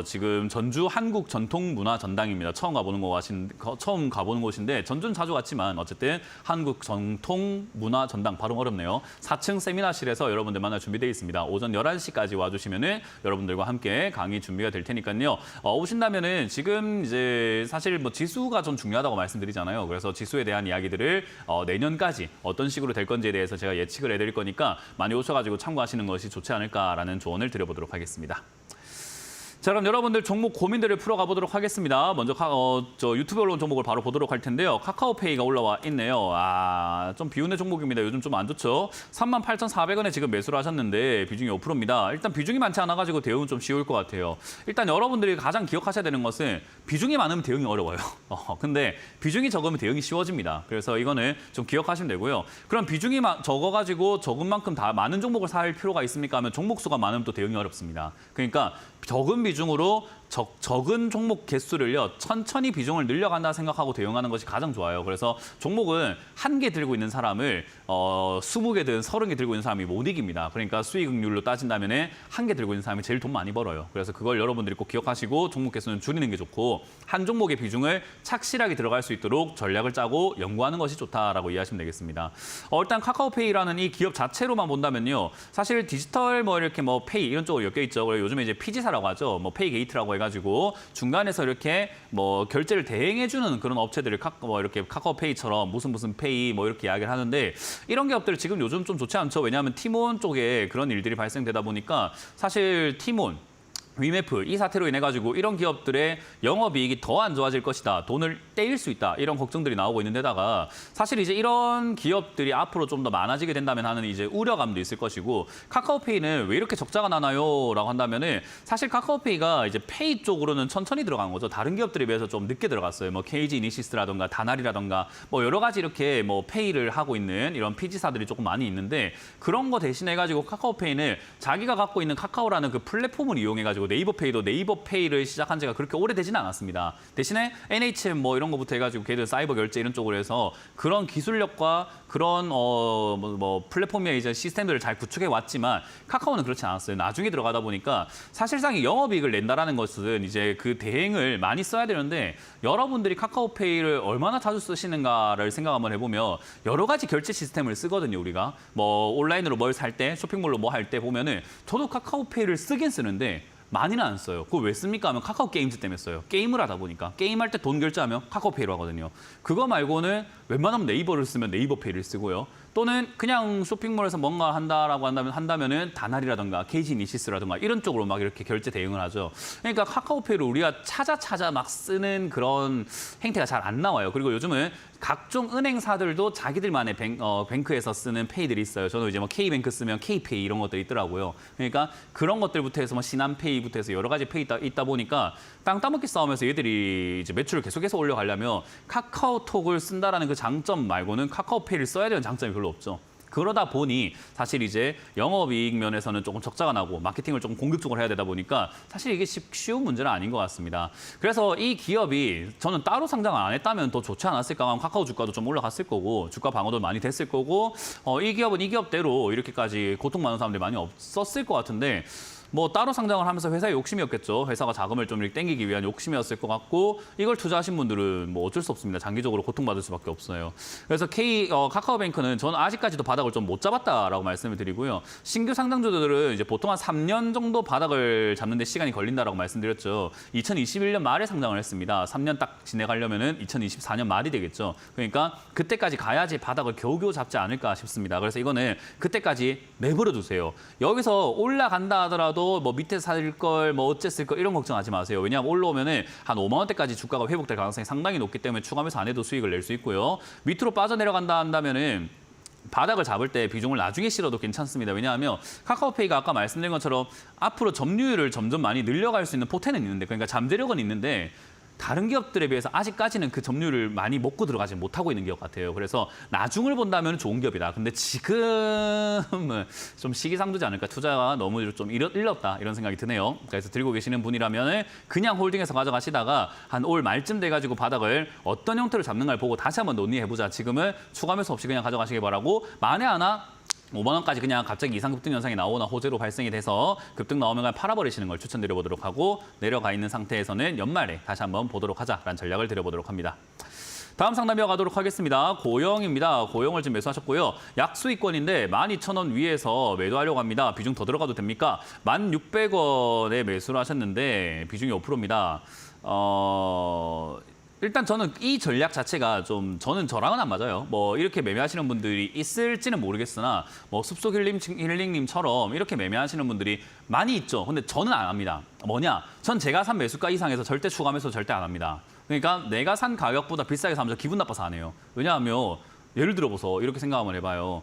Speaker 1: 지금 전주 한국전통문화전당입니다. 처음 가보는 곳인데 전주는 자주 갔지만 어쨌든 한국전통문화전당 발음 어렵네요. 4층 세미나실에서 여러분들 만날 준비되어 있습니다. 오전 11시까지 와주시면은 여러분들과 함께 강의 준비가 될 테니까요. 오신다면은 지금 이제 사실 뭐 지수가 좀 중요하다고 말씀드리잖아요. 그래서 지수에 대한 이야기들을 내년까지 어떤 식으로 될 건지에 대해서 제가 예측을 해드릴 거니까 많이 오셔가지고 참고하시는 것이 좋지 않을까라는 조언을 드려보도록 하겠습니다. 자, 그럼 여러분들 종목 고민들을 풀어가 보도록 하겠습니다. 먼저 저 유튜브에 올라온 종목을 바로 보도록 할 텐데요. 카카오페이가 올라와 있네요. 좀 비운의 종목입니다. 요즘 좀 안 좋죠. 38,400원에 지금 매수를 하셨는데 비중이 5%입니다. 일단 비중이 많지 않아가지고 대응은 좀 쉬울 것 같아요. 일단 여러분들이 가장 기억하셔야 되는 것은 비중이 많으면 대응이 어려워요. 근데 비중이 적으면 대응이 쉬워집니다. 그래서 이거는 좀 기억하시면 되고요. 그럼 비중이 적어가지고 적은 만큼 다 많은 종목을 살 필요가 있습니까 하면 종목 수가 많으면 또 대응이 어렵습니다. 그러니까 적은 비중으로 적은 종목 개수를요 천천히 비중을 늘려간다 생각하고 대응하는 것이 가장 좋아요. 그래서 종목은 한 개 들고 있는 사람을 20개든 30개 들고 있는 사람이 못 이깁니다. 그러니까 수익률로 따진다면 한 개 들고 있는 사람이 제일 돈 많이 벌어요. 그래서 그걸 여러분들이 꼭 기억하시고 종목 개수는 줄이는 게 좋고 한 종목의 비중을 착실하게 들어갈 수 있도록 전략을 짜고 연구하는 것이 좋다라고 이해하시면 되겠습니다. 일단 카카오페이라는 이 기업 자체로만 본다면요. 사실 디지털 이렇게 페이 이런 쪽으로 엮여 있죠. 그래서 요즘에 이제 피지사라고 하죠. 페이 게이트라고 해가지고 중간에서 이렇게 결제를 대행해주는 그런 업체들을 이렇게 카카오페이처럼 무슨 페이 이렇게 이야기를 하는데 이런 기업들 지금 요즘 좀 좋지 않죠. 왜냐하면 티몬 쪽에 그런 일들이 발생되다 보니까 사실 티몬 위메프 이 사태로 인해 가지고 이런 기업들의 영업이익이 더 안 좋아질 것이다. 돈을 떼일 수 있다. 이런 걱정들이 나오고 있는 데다가 사실 이제 이런 기업들이 앞으로 좀 더 많아지게 된다면 하는 이제 우려감도 있을 것이고 카카오페이는 왜 이렇게 적자가 나나요? 라고 한다면은 사실 카카오페이가 이제 페이 쪽으로는 천천히 들어간 거죠. 다른 기업들에 비해서 좀 늦게 들어갔어요. KG 이니시스라던가 다날이라던가 여러 가지 이렇게 페이를 하고 있는 이런 피지사들이 조금 많이 있는데 그런 거 대신해 가지고 카카오페이는 자기가 갖고 있는 카카오라는 그 플랫폼을 이용해 가지고 네이버페이도 네이버페이를 시작한 지가 그렇게 오래되지는 않았습니다. 대신에 NHM 이런 거부터 해가지고 걔들 사이버 결제 이런 쪽으로 해서 그런 기술력과 그런 플랫폼의 이제 시스템들을 잘 구축해 왔지만 카카오는 그렇지 않았어요. 나중에 들어가다 보니까 사실상 이 영업이익을 낸다라는 것은 이제 그 대행을 많이 써야 되는데 여러분들이 카카오페이를 얼마나 자주 쓰시는가를 생각 한번 해보면 여러 가지 결제 시스템을 쓰거든요. 우리가 온라인으로 뭘 살 때 쇼핑몰로 할 때 보면은 저도 카카오페이를 쓰긴 쓰는데 많이는 안 써요. 그거 왜 씁니까 하면 카카오 게임즈 때문에 써요. 게임을 하다 보니까. 게임할 때 돈 결제하면 카카오페이로 하거든요. 그거 말고는 웬만하면 네이버를 쓰면 네이버페이를 쓰고요. 또는 그냥 쇼핑몰에서 뭔가 한다라고 한다면은 다날이라든가 KG 니시스라든가 이런 쪽으로 막 이렇게 결제 대응을 하죠. 그러니까 카카오페이를 우리가 찾아 막 쓰는 그런 행태가 잘 안 나와요. 그리고 요즘은 각종 은행사들도 자기들만의 뱅크에서 쓰는 페이들이 있어요. 저는 이제 K뱅크 쓰면 K페이 이런 것들이 있더라고요. 그러니까 그런 것들부터 해서 신한페이부터 해서 여러 가지 페이 있다 보니까 땅 따먹기 싸움에서 얘들이 이제 매출을 계속해서 올려가려면 카카오톡을 쓴다라는 그 장점 말고는 카카오페이를 써야 되는 장점이 별로 없죠. 그러다 보니 사실 이제 영업이익 면에서는 조금 적자가 나고 마케팅을 조금 공격적으로 해야 되다 보니까 사실 이게 쉬운 문제는 아닌 것 같습니다. 그래서 이 기업이 저는 따로 상장을 안 했다면 더 좋지 않았을까? 카카오 주가도 좀 올라갔을 거고 주가 방어도 많이 됐을 거고 이 기업은 이 기업대로 이렇게까지 고통 많은 사람들이 많이 없었을 것 같은데 따로 상장을 하면서 회사의 욕심이었겠죠. 회사가 자금을 좀 이렇게 땡기기 위한 욕심이었을 것 같고 이걸 투자하신 분들은 어쩔 수 없습니다. 장기적으로 고통받을 수밖에 없어요. 그래서 카카오뱅크는 저는 아직까지도 바닥을 좀 못 잡았다라고 말씀을 드리고요. 신규 상장주들은 이제 보통 한 3년 정도 바닥을 잡는 데 시간이 걸린다라고 말씀드렸죠. 2021년 말에 상장을 했습니다. 3년 딱 지내가려면은 2024년 말이 되겠죠. 그러니까 그때까지 가야지 바닥을 겨우겨우 잡지 않을까 싶습니다. 그래서 이거는 그때까지 내버려 두세요. 여기서 올라간다 하더라도 밑에 살 걸 어쨌을 걸 이런 걱정하지 마세요. 왜냐하면 올라오면은 한 5만 원대까지 주가가 회복될 가능성이 상당히 높기 때문에 추가 매수 안 해도 수익을 낼 수 있고요. 밑으로 빠져내려간다 한다면은 바닥을 잡을 때 비중을 나중에 실어도 괜찮습니다. 왜냐하면 카카오페이가 아까 말씀드린 것처럼 앞으로 점유율을 점점 많이 늘려갈 수 있는 포텐은 있는데 그러니까 잠재력은 있는데 다른 기업들에 비해서 아직까지는 그 점유율을 많이 먹고 들어가지 못하고 있는 기업 같아요. 그래서 나중을 본다면 좋은 기업이다. 근데 지금은 좀 시기상조지 않을까. 투자가 너무 좀 일렀다 이런 생각이 드네요. 그래서 들고 계시는 분이라면 그냥 홀딩해서 가져가시다가 한 올 말쯤 돼가지고 바닥을 어떤 형태로 잡는가를 보고 다시 한번 논의해보자. 지금은 추가 매수 없이 그냥 가져가시기 바라고 만에 하나 5만 원까지 그냥 갑자기 이상급등 현상이 나오나 호재로 발생이 돼서 급등 나오면 그냥 팔아버리시는 걸 추천드려보도록 하고 내려가 있는 상태에서는 연말에 다시 한번 보도록 하자라는 전략을 드려보도록 합니다. 다음 상담 이어가도록 하겠습니다. 고영입니다. 고영을 지금 매수하셨고요. 약수익권인데 12,000원 위에서 매도하려고 합니다. 비중 더 들어가도 됩니까? 1,600원에 매수를 하셨는데 비중이 5%입니다. 일단 저는 이 전략 자체가 저는 저랑은 안 맞아요. 뭐 이렇게 매매하시는 분들이 있을지는 모르겠으나 뭐 숲속 힐링님처럼 이렇게 매매하시는 분들이 많이 있죠. 근데 저는 안 합니다. 뭐냐? 전 제가 산 매수가 이상에서 절대 추가 매수 절대 안 합니다. 그러니까 내가 산 가격보다 비싸게 사면 저 기분 나빠서 안 해요. 왜냐하면 예를 들어보소 이렇게 생각 한번 해봐요.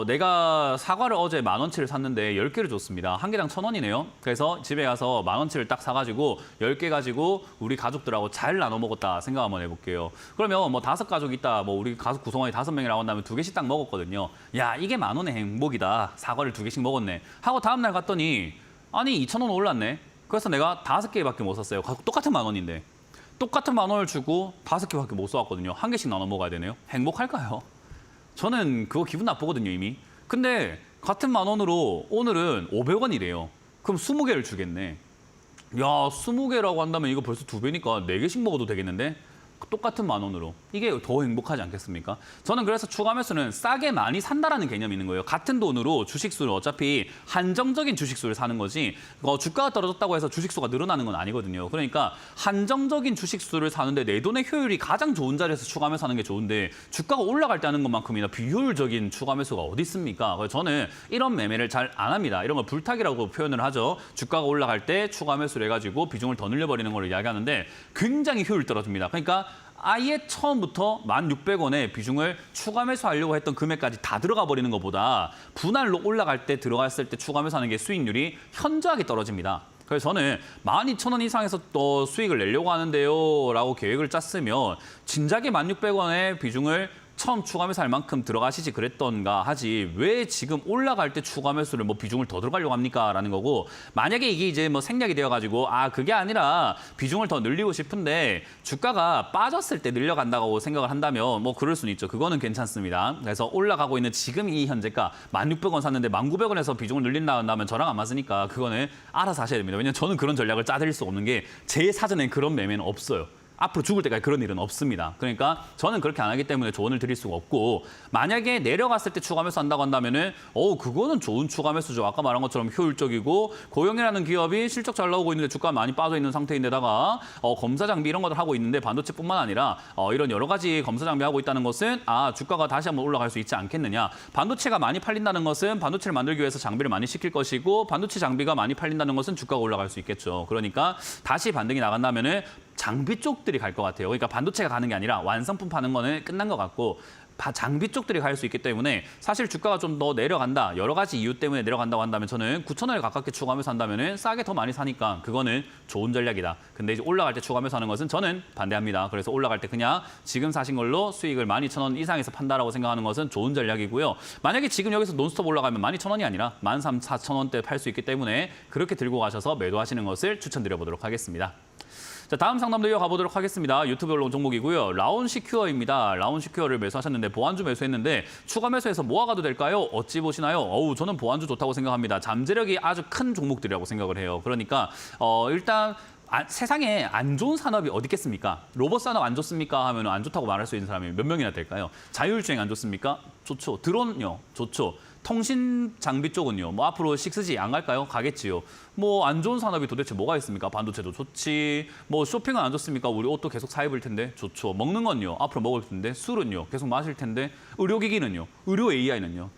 Speaker 1: 내가 사과를 어제 10,000원치를 샀는데 10개를 줬습니다. 한 개당 1,000원이네요. 그래서 집에 가서 10,000원치를 딱 사가지고 10개 가지고 우리 가족들하고 잘 나눠 먹었다 생각 한번 해볼게요. 그러면 뭐 5가족 있다, 뭐 우리 가족 구성원이 5명이라고 한다면 2개씩 딱 먹었거든요. 야, 이게 10,000원의 행복이다. 사과를 2개씩 먹었네. 하고 다음날 갔더니 아니 2,000원 올랐네. 그래서 내가 5개밖에 못 샀어요. 똑같은 10,000원인데. 똑같은 10,000원을 주고 5개밖에 못 쏘았거든요. 한 개씩 나눠 먹어야 되네요. 행복할까요? 저는 그거 기분 나쁘거든요, 이미. 근데 같은 10,000원으로 오늘은 500원이래요. 그럼 20개를 주겠네. 야, 20개라고 한다면 이거 벌써 2배니까 4개씩 먹어도 되겠는데? 똑같은 10,000원으로. 이게 더 행복하지 않겠습니까? 저는 그래서 추가 매수는 싸게 많이 산다라는 개념이 있는 거예요. 같은 돈으로 주식수를 어차피 한정적인 주식수를 사는 거지 주가가 떨어졌다고 해서 주식수가 늘어나는 건 아니거든요. 그러니까 한정적인 주식수를 사는데 내 돈의 효율이 가장 좋은 자리에서 추가 매수하는 게 좋은데 주가가 올라갈 때 하는 것만큼이나 비효율적인 추가 매수가 어디 있습니까? 그래서 저는 이런 매매를 잘 안 합니다. 이런 걸 불타기라고 표현을 하죠. 주가가 올라갈 때 추가 매수를 해가지고 비중을 더 늘려버리는 걸 이야기하는데 굉장히 효율 떨어집니다. 그러니까 아예 처음부터 1,600원에 비중을 추가 매수하려고 했던 금액까지 다 들어가 버리는 것보다 분할로 올라갈 때 들어갔을 때 추가 매수하는 게 수익률이 현저하게 떨어집니다. 그래서 저는 12,000원 이상에서 또 수익을 내려고 하는데요 라고 계획을 짰으면 진작에 1,600원의 비중을 처음 추가 매수할 만큼 들어가시지 그랬던가 하지 왜 지금 올라갈 때 추가 매수를 뭐 비중을 더 들어가려고 합니까? 라는 거고 만약에 이게 이제 뭐 생략이 되어가지고 그게 아니라 비중을 더 늘리고 싶은데 주가가 빠졌을 때 늘려간다고 생각을 한다면 뭐 그럴 수는 있죠. 그거는 괜찮습니다. 그래서 올라가고 있는 지금 이 현재가 1,600원 샀는데 1,900원에서 비중을 늘린다 한다면 저랑 안 맞으니까 그거는 알아서 하셔야 됩니다. 왜냐하면 저는 그런 전략을 짜드릴 수 없는 게 제 사전엔 그런 매매는 없어요. 앞으로 죽을 때까지 그런 일은 없습니다. 그러니까 저는 그렇게 안 하기 때문에 조언을 드릴 수가 없고 만약에 내려갔을 때 추가 매수한다고 한다면은 그거는 좋은 추가 매수죠. 아까 말한 것처럼 효율적이고 고영이라는 기업이 실적 잘 나오고 있는데 주가 많이 빠져 있는 상태인데다가 검사 장비 이런 것들 하고 있는데 반도체뿐만 아니라 이런 여러 가지 검사 장비 하고 있다는 것은 주가가 다시 한번 올라갈 수 있지 않겠느냐. 반도체가 많이 팔린다는 것은 반도체를 만들기 위해서 장비를 많이 시킬 것이고 반도체 장비가 많이 팔린다는 것은 주가가 올라갈 수 있겠죠. 그러니까 다시 반등이 나간다면은 장비 쪽들이 갈 것 같아요. 그러니까 반도체가 가는 게 아니라 완성품 파는 거는 끝난 것 같고 장비 쪽들이 갈 수 있기 때문에 사실 주가가 좀 더 내려간다. 여러 가지 이유 때문에 내려간다고 한다면 저는 9,000원에 가깝게 추가하면서 한다면 싸게 더 많이 사니까 그거는 좋은 전략이다. 근데 이제 올라갈 때 추가하면서 하는 것은 저는 반대합니다. 그래서 올라갈 때 그냥 지금 사신 걸로 수익을 12,000원 이상에서 판다라고 생각하는 것은 좋은 전략이고요. 만약에 지금 여기서 논스톱 올라가면 12,000원이 아니라 13,400원대 팔 수 있기 때문에 그렇게 들고 가셔서 매도하시는 것을 추천드려보도록 하겠습니다. 자, 다음 상담도 이어가 보도록 하겠습니다. 유튜브 언론 종목이고요. 라온시큐어입니다. 라온시큐어를 매수하셨는데 보안주 매수했는데 추가 매수해서 모아가도 될까요? 어찌 보시나요? 저는 보안주 좋다고 생각합니다. 잠재력이 아주 큰 종목들이라고 생각을 해요. 그러니까 일단 세상에 안 좋은 산업이 어디 있겠습니까? 로봇 산업 안 좋습니까? 하면 안 좋다고 말할 수 있는 사람이 몇 명이나 될까요? 자율주행 안 좋습니까? 좋죠. 드론요. 좋죠. 통신 장비 쪽은요. 뭐 앞으로 6G 안 갈까요? 가겠지요. 뭐 안 좋은 산업이 도대체 뭐가 있습니까? 반도체도 좋지. 뭐 쇼핑은 안 좋습니까? 우리 옷도 계속 사 입을 텐데 좋죠. 먹는 건요. 앞으로 먹을 텐데 술은요. 계속 마실 텐데 의료기기는요. 의료 AI는요.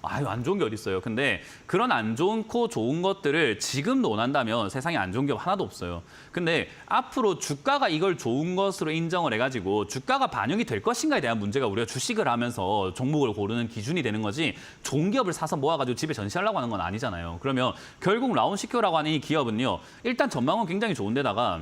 Speaker 1: 안 좋은 게 어디 있어요. 근데 그런 안 좋고 좋은 것들을 지금도 원한다면 세상에 안 좋은 게 하나도 없어요. 근데 앞으로 주가가 이걸 좋은 것으로 인정을 해가지고 주가가 반영이 될 것인가에 대한 문제가 우리가 주식을 하면서 종목을 고르는 기준이 되는 거지 좋은 기업을 사서 모아가지고 집에 전시하려고 하는 건 아니잖아요. 그러면 결국 라온시큐어라고 하는 이 기업은요. 일단 전망은 굉장히 좋은데다가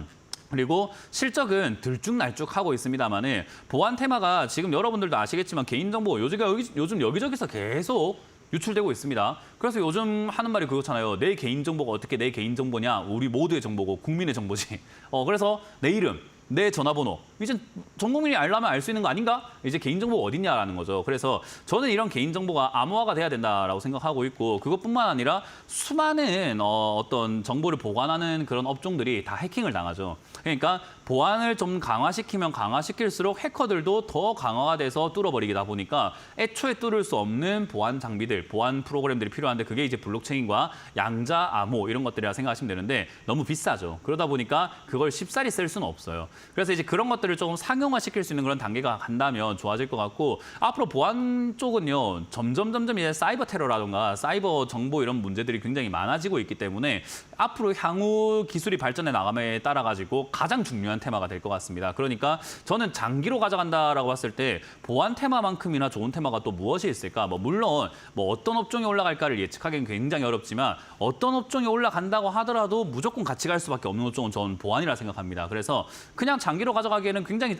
Speaker 1: 그리고 실적은 들쭉날쭉하고 있습니다만은 보안 테마가 지금 여러분들도 아시겠지만 개인정보 요즘 여기저기서 계속 유출되고 있습니다. 그래서 요즘 하는 말이 그렇잖아요. 내 개인정보가 어떻게 내 개인정보냐. 우리 모두의 정보고 국민의 정보지. 그래서 내 이름, 내 전화번호. 이제 전 국민이 알려면 알 수 있는 거 아닌가? 이제 개인정보가 어딨냐라는 거죠. 그래서 저는 이런 개인정보가 암호화가 돼야 된다라고 생각하고 있고 그것뿐만 아니라 수많은 어떤 정보를 보관하는 그런 업종들이 다 해킹을 당하죠. 그러니까 보안을 좀 강화시키면 강화시킬수록 해커들도 더 강화가 돼서 뚫어버리다 보니까 애초에 뚫을 수 없는 보안 장비들, 보안 프로그램들이 필요한데 그게 이제 블록체인과 양자 암호 이런 것들이라 생각하시면 되는데 너무 비싸죠. 그러다 보니까 그걸 쉽사리 쓸 수는 없어요. 그래서 이제 그런 것들을 조금 상용화시킬 수 있는 그런 단계가 간다면 좋아질 것 같고 앞으로 보안 쪽은요 점점 이제 사이버 테러라든가 사이버 정보 이런 문제들이 굉장히 많아지고 있기 때문에 앞으로 향후 기술이 발전해 나감에 따라 가지고 가장 중요한 테마가 될 것 같습니다. 그러니까 저는 장기로 가져간다라고 봤을 때 보안 테마만큼이나 좋은 테마가 또 무엇이 있을까? 물론 어떤 업종이 올라갈까를 예측하기는 굉장히 어렵지만 어떤 업종이 올라간다고 하더라도 무조건 같이 갈 수밖에 없는 업종은 저는 보안이라 생각합니다. 그래서 그냥 장기로 가져가기에는 굉장히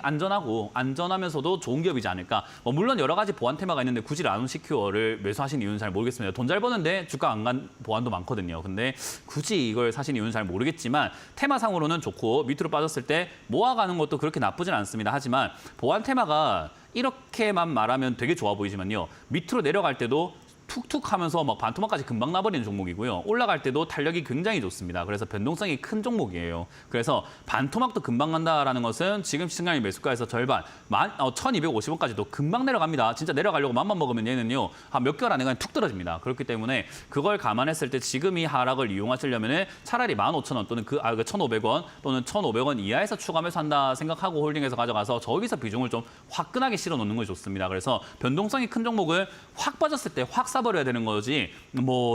Speaker 1: 안전하면서도 좋은 기업이지 않을까. 물론 여러 가지 보안 테마가 있는데 굳이 라운 시큐어를 매수하신 이유는 잘 모르겠습니다. 돈 잘 버는데 주가 안 간 보안도 많거든요. 근데 굳이 이걸 사신 이유는 잘 모르겠지만 테마상으로는 좋고 밑으로 빠졌을 때 모아가는 것도 그렇게 나쁘진 않습니다. 하지만 보안 테마가 이렇게만 말하면 되게 좋아 보이지만요. 밑으로 내려갈 때도 툭툭 하면서 막 반토막까지 금방 나버리는 종목이고요. 올라갈 때도 탄력이 굉장히 좋습니다. 그래서 변동성이 큰 종목이에요. 그래서 반토막도 금방 간다라는 것은 지금 시장의 매수가에서 절반, 1,250원까지도 금방 내려갑니다. 진짜 내려가려고 맘만 먹으면 얘는요. 한 몇 개월 안에 그냥 툭 떨어집니다. 그렇기 때문에 그걸 감안했을 때 지금 이 하락을 이용하시려면 차라리 15,000원 또는 1,500원 또는 1,500원 이하에서 추가 매수한다 생각하고 홀딩해서 가져가서 저기서 비중을 좀 화끈하게 실어 놓는 것이 좋습니다. 그래서 변동성이 큰 종목을 확 빠졌을 때 확 사버려야 되는 거지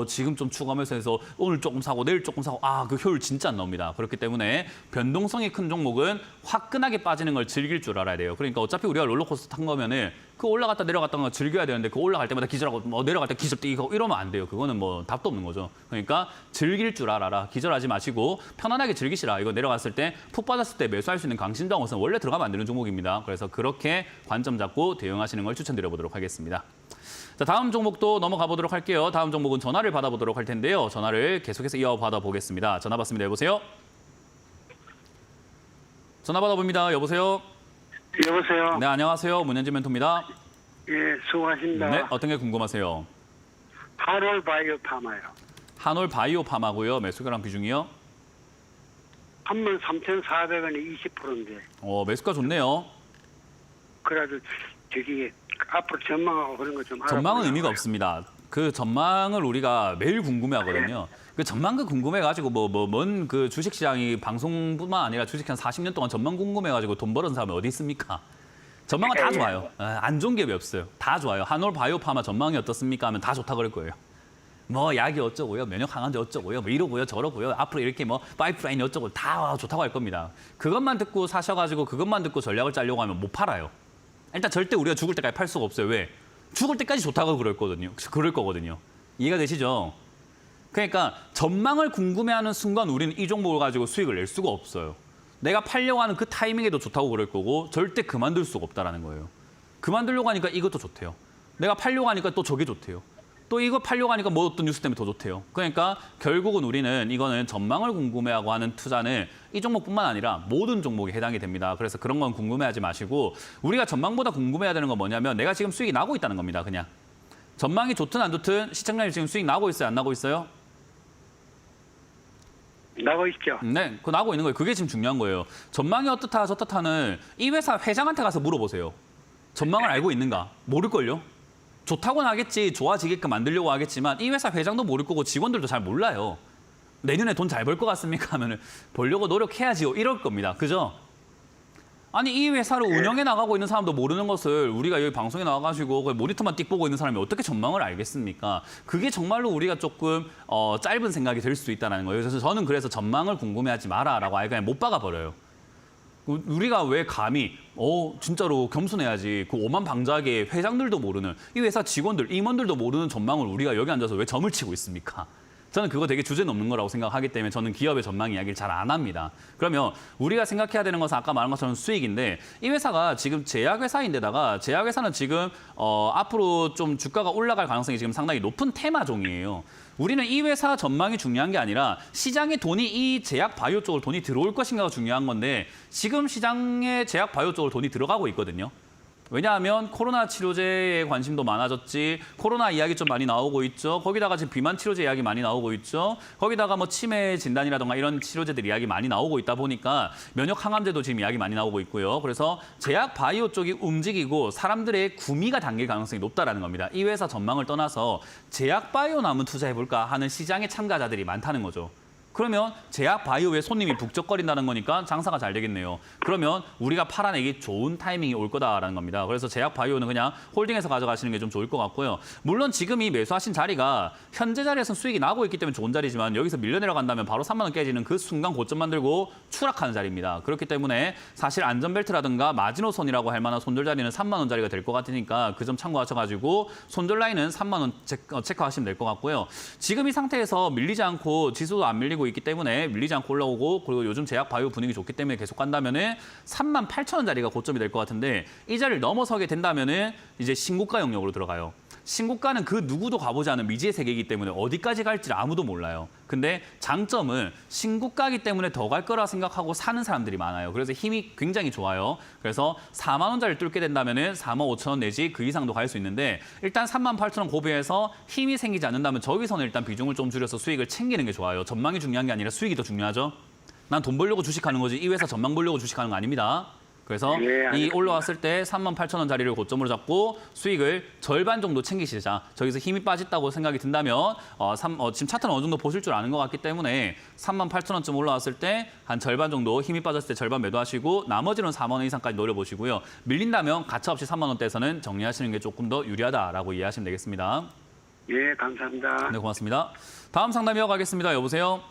Speaker 1: 지금 좀 추가 매수해서 오늘 조금 사고 내일 조금 사고 그 효율 진짜 안 나옵니다. 그렇기 때문에 변동성이 큰 종목은 화끈하게 빠지는 걸 즐길 줄 알아야 돼요. 그러니까 어차피 우리가 롤러코스터 탄 거면은 그 올라갔다 내려갔다는 거 즐겨야 되는데 그 올라갈 때마다 기절하고 내려갈 때 기절 뛰고 이러면 안 돼요. 그거는 답도 없는 거죠. 그러니까 즐길 줄 알아라. 기절하지 마시고 편안하게 즐기시라. 이거 내려갔을 때 푹 빠졌을 때 매수할 수 있는 강신장어선 원래 들어가면 안 되는 종목입니다. 그래서 그렇게 관점 잡고 대응하시는 걸 추천드려 보도록 하겠습니다. 자, 다음 종목도 넘어가 보도록 할게요. 다음 종목은 전화를 받아보도록 할 텐데요. 전화를 계속해서 이어받아 보겠습니다. 전화 받습니다. 여보세요? 전화 받아봅니다. 여보세요?
Speaker 3: 여보세요.
Speaker 1: 네, 안녕하세요. 문현진 멘토입니다.
Speaker 3: 예, 수고하십니다.
Speaker 1: 네, 어떤 게 궁금하세요?
Speaker 3: 하롤 바이오 파마요.
Speaker 1: 한올 바이오 파마고요. 매수가랑 비중이요?
Speaker 3: 33,400원에 20%인데.
Speaker 1: 매수가 좋네요.
Speaker 3: 그래도 저기 앞으로 전망하고 그런 거 좀
Speaker 1: 전망은 의미가 없습니다. 그 전망을 우리가 매일 궁금해하거든요. 그 전망 궁금해가지고 뭔 그 주식시장이 방송뿐만 아니라 주식 한 40년 동안 전망 궁금해가지고 돈 버는 사람이 어디 있습니까? 전망은 다 좋아요. 안 좋은 기업이 없어요. 다 좋아요. 한올 바이오 파마 전망이 어떻습니까? 하면 다 좋다 그럴 거예요. 약이 어쩌고요, 면역 항암제 어쩌고요, 이러고요, 저러고요, 앞으로 이렇게 파이프라인이 어쩌고 다 좋다고 할 겁니다. 그것만 듣고 사셔가지고 그것만 듣고 전략을 짜려고 하면 못 팔아요. 일단 절대 우리가 죽을 때까지 팔 수가 없어요. 왜? 죽을 때까지 좋다고 그럴 거거든요. 이해가 되시죠? 그러니까 전망을 궁금해하는 순간 우리는 이 종목을 가지고 수익을 낼 수가 없어요. 내가 팔려고 하는 그 타이밍에도 좋다고 그럴 거고 절대 그만둘 수가 없다는 거예요. 그만두려고 하니까 이것도 좋대요. 내가 팔려고 하니까 또 저게 좋대요. 또 이거 팔려고 하니까 어떤 뉴스 때문에 더 좋대요. 그러니까 결국은 우리는 이거는 전망을 궁금해하고 하는 투자는 이 종목뿐만 아니라 모든 종목에 해당이 됩니다. 그래서 그런 건 궁금해하지 마시고 우리가 전망보다 궁금해야 되는 건 뭐냐면 내가 지금 수익이 나고 있다는 겁니다. 그냥. 전망이 좋든 안 좋든 시청자님 지금 수익 나고 있어요? 안 나고 있어요?
Speaker 3: 나고 있죠.
Speaker 1: 네, 그거 나고 있는 거예요. 그게 지금 중요한 거예요. 전망이 어떻다 저떻다는 이 회사 회장한테 가서 물어보세요. 전망을 알고 있는가? 모를걸요? 좋다고는 하겠지, 좋아지게끔 만들려고 하겠지만 이 회사 회장도 모를 거고 직원들도 잘 몰라요. 내년에 돈 잘 벌 것 같습니까? 하면 벌려고 노력해야지요. 이럴 겁니다. 그죠? 아니 이 회사를 운영해 나가고 있는 사람도 모르는 것을 우리가 여기 방송에 나와가지고 모니터만 띡 보고 있는 사람이 어떻게 전망을 알겠습니까? 그게 정말로 우리가 조금 짧은 생각이 될 수도 있다는 거예요. 그래서 저는 전망을 궁금해하지 마라라고 아예 그냥 못 박아버려요. 우리가 왜 감히 진짜로 겸손해야지 그 오만방자하게 회장들도 모르는 이 회사 직원들, 임원들도 모르는 전망을 우리가 여기 앉아서 왜 점을 치고 있습니까? 저는 그거 되게 주제 넘는 거라고 생각하기 때문에 저는 기업의 전망 이야기를 잘 안 합니다. 그러면 우리가 생각해야 되는 것은 아까 말한 것처럼 수익인데 이 회사가 지금 제약회사인데다가 제약회사는 지금 앞으로 좀 주가가 올라갈 가능성이 지금 상당히 높은 테마종이에요. 우리는 이 회사 전망이 중요한 게 아니라 시장에 돈이 이 제약 바이오 쪽으로 돈이 들어올 것인가가 중요한 건데 지금 시장에 제약 바이오 쪽으로 돈이 들어가고 있거든요. 왜냐하면 코로나 치료제에 관심도 많아졌지, 코로나 이야기 좀 많이 나오고 있죠. 거기다가 지금 비만 치료제 이야기 많이 나오고 있죠. 거기다가 뭐 치매 진단이라든가 이런 치료제들 이야기 많이 나오고 있다 보니까 면역 항암제도 지금 이야기 많이 나오고 있고요. 그래서 제약 바이오 쪽이 움직이고 사람들의 구미가 당길 가능성이 높다라는 겁니다. 이 회사 전망을 떠나서 제약 바이오나 한번 투자해볼까 하는 시장의 참가자들이 많다는 거죠. 그러면 제약 바이오에 손님이 북적거린다는 거니까 장사가 잘 되겠네요. 그러면 우리가 팔아내기 좋은 타이밍이 올 거다라는 겁니다. 그래서 제약 바이오는 그냥 홀딩해서 가져가시는 게 좀 좋을 것 같고요. 물론 지금 이 매수하신 자리가 현재 자리에서 수익이 나고 있기 때문에 좋은 자리지만 여기서 밀려 내려간다면 바로 3만 원 깨지는 그 순간 고점 만들고 추락하는 자리입니다. 그렇기 때문에 사실 안전벨트라든가 마지노선이라고 할 만한 손절 자리는 3만 원 자리가 될 것 같으니까 그 점 참고하셔가지고 손절 라인은 3만 원 체크하시면 될 것 같고요. 지금 이 상태에서 밀리지 않고 지수도 안 밀리고 있기 때문에 밀리지 않고 올라오고 그리고 요즘 제약 바이오 분위기 좋기 때문에 계속 간다면은 38,000원 자리가 고점이 될 것 같은데 이 자리를 넘어서게 된다면은 이제 신고가 영역으로 들어가요. 신고가는 그 누구도 가보지 않은 미지의 세계이기 때문에 어디까지 갈지 아무도 몰라요. 근데 장점은 신고가이기 때문에 더 갈 거라 생각하고 사는 사람들이 많아요. 그래서 힘이 굉장히 좋아요. 그래서 4만 원짜리를 뚫게 된다면은 4만 5천 원 내지 그 이상도 갈 수 있는데 일단 3만 8천 원 고비해서 힘이 생기지 않는다면 저기서는 일단 비중을 좀 줄여서 수익을 챙기는 게 좋아요. 전망이 중요한 게 아니라 수익이 더 중요하죠. 난 돈 벌려고 주식하는 거지 이 회사 전망 보려고 주식하는 거 아닙니다. 그래서 이 올라왔을 때 38,000원 자리를 고점으로 잡고 수익을 절반 정도 챙기시자. 저기서 힘이 빠졌다고 생각이 든다면 지금 차트는 어느 정도 보실 줄 아는 것 같기 때문에 38,000원쯤 올라왔을 때 한 절반 정도 힘이 빠졌을 때 절반 매도하시고 나머지는 4만 원 이상까지 노려보시고요. 밀린다면 가차없이 3만 원대에서는 정리하시는 게 조금 더 유리하다라고 이해하시면 되겠습니다.
Speaker 3: 예, 감사합니다.
Speaker 1: 네, 고맙습니다. 다음 상담 이어가겠습니다. 여보세요?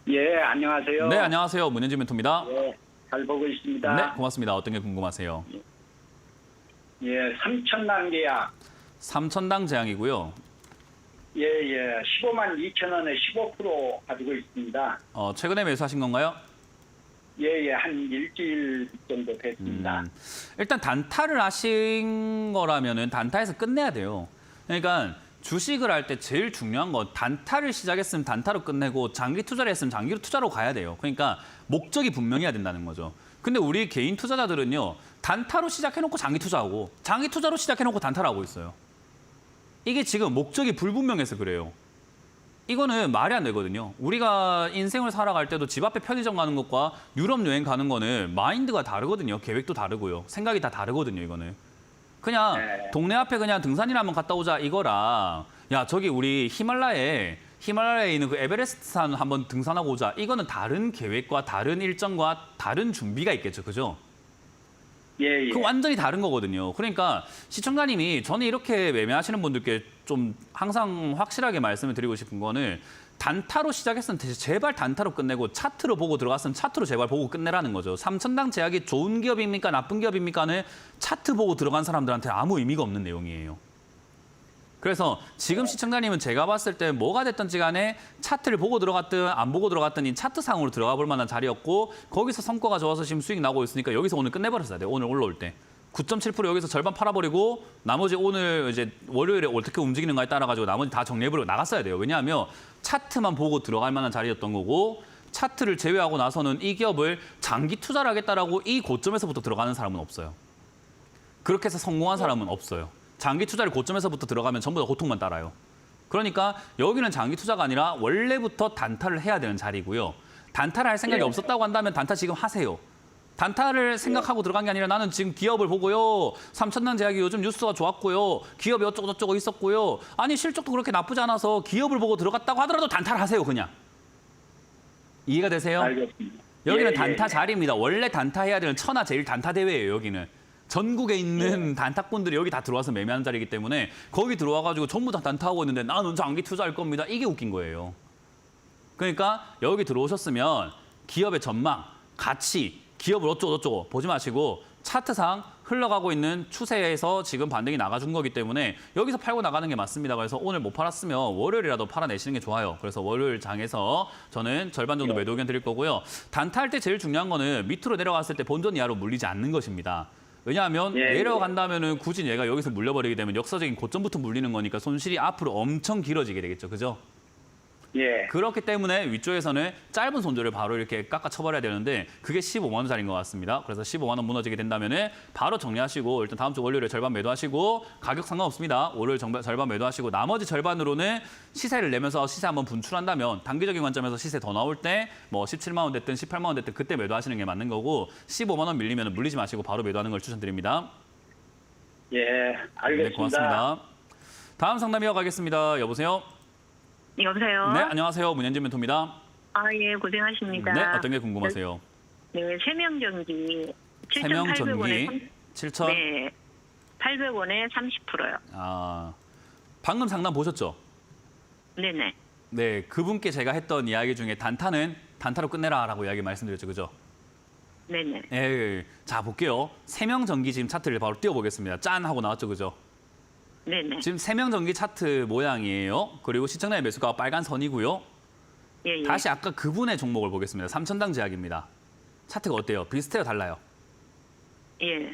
Speaker 4: 예, 안녕하세요.
Speaker 1: 네, 안녕하세요. 문현지 멘토입니다.
Speaker 4: 예, 잘 보고 있습니다.
Speaker 1: 네, 고맙습니다. 어떤 게 궁금하세요?
Speaker 4: 예, 3,000단 계약.
Speaker 1: 3,000당 제약이고요.
Speaker 4: 예, 15만 2천 원에 15% 가지고 있습니다.
Speaker 1: 최근에 매수하신 건가요?
Speaker 4: 예, 한 일주일 정도 됐습니다.
Speaker 1: 일단 단타를 하신 거라면은 단타에서 끝내야 돼요. 그러니까 주식을 할 때 제일 중요한 건 단타를 시작했으면 단타로 끝내고 장기 투자를 했으면 장기 투자로 가야 돼요. 그러니까 목적이 분명해야 된다는 거죠. 근데 우리 개인 투자자들은요. 단타로 시작해놓고 장기 투자하고 장기 투자로 시작해놓고 단타를 하고 있어요. 이게 지금 목적이 불분명해서 그래요. 이거는 말이 안 되거든요. 우리가 인생을 살아갈 때도 집 앞에 편의점 가는 것과 유럽 여행 가는 거는 마인드가 다르거든요. 계획도 다르고요. 생각이 다 다르거든요. 이거는. 그냥
Speaker 4: 네.
Speaker 1: 동네 앞에 그냥 등산이나 한번 갔다 오자 이거랑 야 저기 우리 히말라야에 있는 그 에베레스트 산 한번 등산하고 오자. 이거는 다른 계획과 다른 일정과 다른 준비가 있겠죠. 그죠?
Speaker 4: 예.
Speaker 1: 그 완전히 다른 거거든요. 그러니까 시청자님이 저는 이렇게 매매하시는 분들께 좀 항상 확실하게 말씀을 드리고 싶은 거는 단타로 시작했으면 제발 단타로 끝내고 차트로 보고 들어갔으면 차트로 제발 보고 끝내라는 거죠. 3,000당 제약이 좋은 기업입니까? 나쁜 기업입니까는 차트 보고 들어간 사람들한테 아무 의미가 없는 내용이에요. 그래서 지금 시청자님은 제가 봤을 때 뭐가 됐든지 간에 차트를 보고 들어갔든 안 보고 들어갔든 이 차트상으로 들어가 볼 만한 자리였고 거기서 성과가 좋아서 지금 수익 나고 있으니까 여기서 오늘 끝내버렸어야 돼요. 오늘 올라올 때. 9.7% 여기서 절반 팔아버리고 나머지 오늘 이제 월요일에 어떻게 움직이는가에 따라 가지고 나머지 다 정리해버리고 나갔어야 돼요. 왜냐하면 차트만 보고 들어갈 만한 자리였던 거고 차트를 제외하고 나서는 이 기업을 장기 투자를 하겠다라고 이 고점에서부터 들어가는 사람은 없어요. 그렇게 해서 성공한 사람은 없어요. 장기 투자를 고점에서부터 들어가면 전부 다 고통만 따라요. 그러니까 여기는 장기 투자가 아니라 원래부터 단타를 해야 되는 자리고요. 단타를 할 생각이 없었다고 한다면 단타 지금 하세요. 단타를 생각하고 들어간 게 아니라 나는 지금 기업을 보고요. 3,000단 제약이 요즘 뉴스가 좋았고요. 기업이 어쩌고저쩌고 있었고요. 아니 실적도 그렇게 나쁘지 않아서 기업을 보고 들어갔다고 하더라도 단타를 하세요. 그냥. 이해가 되세요?
Speaker 4: 알겠습니다.
Speaker 1: 여기는 단타 자리입니다. 원래 단타 해야 되는 천하 제일 단타 대회예요. 여기는. 전국에 있는 단타꾼들이 여기 다 들어와서 매매하는 자리이기 때문에 거기 들어와가지고 전부 다 단타하고 있는데 나는 장기 투자할 겁니다. 이게 웃긴 거예요. 그러니까 여기 들어오셨으면 기업의 전망, 가치, 기업을 어쩌고 보지 마시고 차트상 흘러가고 있는 추세에서 지금 반등이 나가준 거기 때문에 여기서 팔고 나가는 게 맞습니다. 그래서 오늘 못 팔았으면 월요일이라도 팔아내시는 게 좋아요. 그래서 월요일 장에서 저는 절반 정도 매도 의견 드릴 거고요. 단타할 때 제일 중요한 거는 밑으로 내려갔을 때 본전 이하로 물리지 않는 것입니다. 왜냐하면 내려간다면은 굳이 얘가 여기서 물려버리게 되면 역사적인 고점부터 물리는 거니까 손실이 앞으로 엄청 길어지게 되겠죠. 그죠?
Speaker 4: 예.
Speaker 1: 그렇기 때문에 위쪽에서는 짧은 손절을 바로 이렇게 깎아쳐버려야 되는데 그게 15만 원짜리인 것 같습니다. 그래서 15만 원 무너지게 된다면은 바로 정리하시고 일단 다음 주 월요일에 절반 매도하시고 가격 상관없습니다. 월요일 절반 매도하시고 나머지 절반으로는 시세를 내면서 시세 한번 분출한다면 단기적인 관점에서 시세 더 나올 때 뭐 17만 원 됐든 18만 원 됐든 그때 매도하시는 게 맞는 거고 15만 원 밀리면 물리지 마시고 바로 매도하는 걸 추천드립니다.
Speaker 4: 예, 알겠습니다.
Speaker 1: 네, 고맙습니다. 다음 상담 이어가겠습니다. 여보세요?
Speaker 2: 여보세요?
Speaker 1: 네, 안녕하세요. 문현진 멘토입니다.
Speaker 2: 예, 고생하십니다.
Speaker 1: 네, 어떤 게 궁금하세요?
Speaker 2: 네, 세명전기
Speaker 1: 세명전기 7,000?
Speaker 2: 네, 800원에 30%요.
Speaker 1: 아, 방금 상담 보셨죠?
Speaker 2: 네네.
Speaker 1: 네, 그분께 제가 했던 이야기 중에 단타는 단타로 끝내라라고 이야기 말씀드렸죠, 그죠?
Speaker 2: 네네.
Speaker 1: 네, 자 볼게요. 세명전기 지금 차트를 바로 띄워보겠습니다. 짠 하고 나왔죠, 그죠?
Speaker 2: 네네.
Speaker 1: 지금 세명전기 차트 모양이에요. 그리고 시청자의 매수가 빨간 선이고요.
Speaker 2: 예, 예.
Speaker 1: 다시 아까 그분의 종목을 보겠습니다. 3천당 제약입니다. 차트가 어때요? 비슷해요, 달라요?
Speaker 2: 예.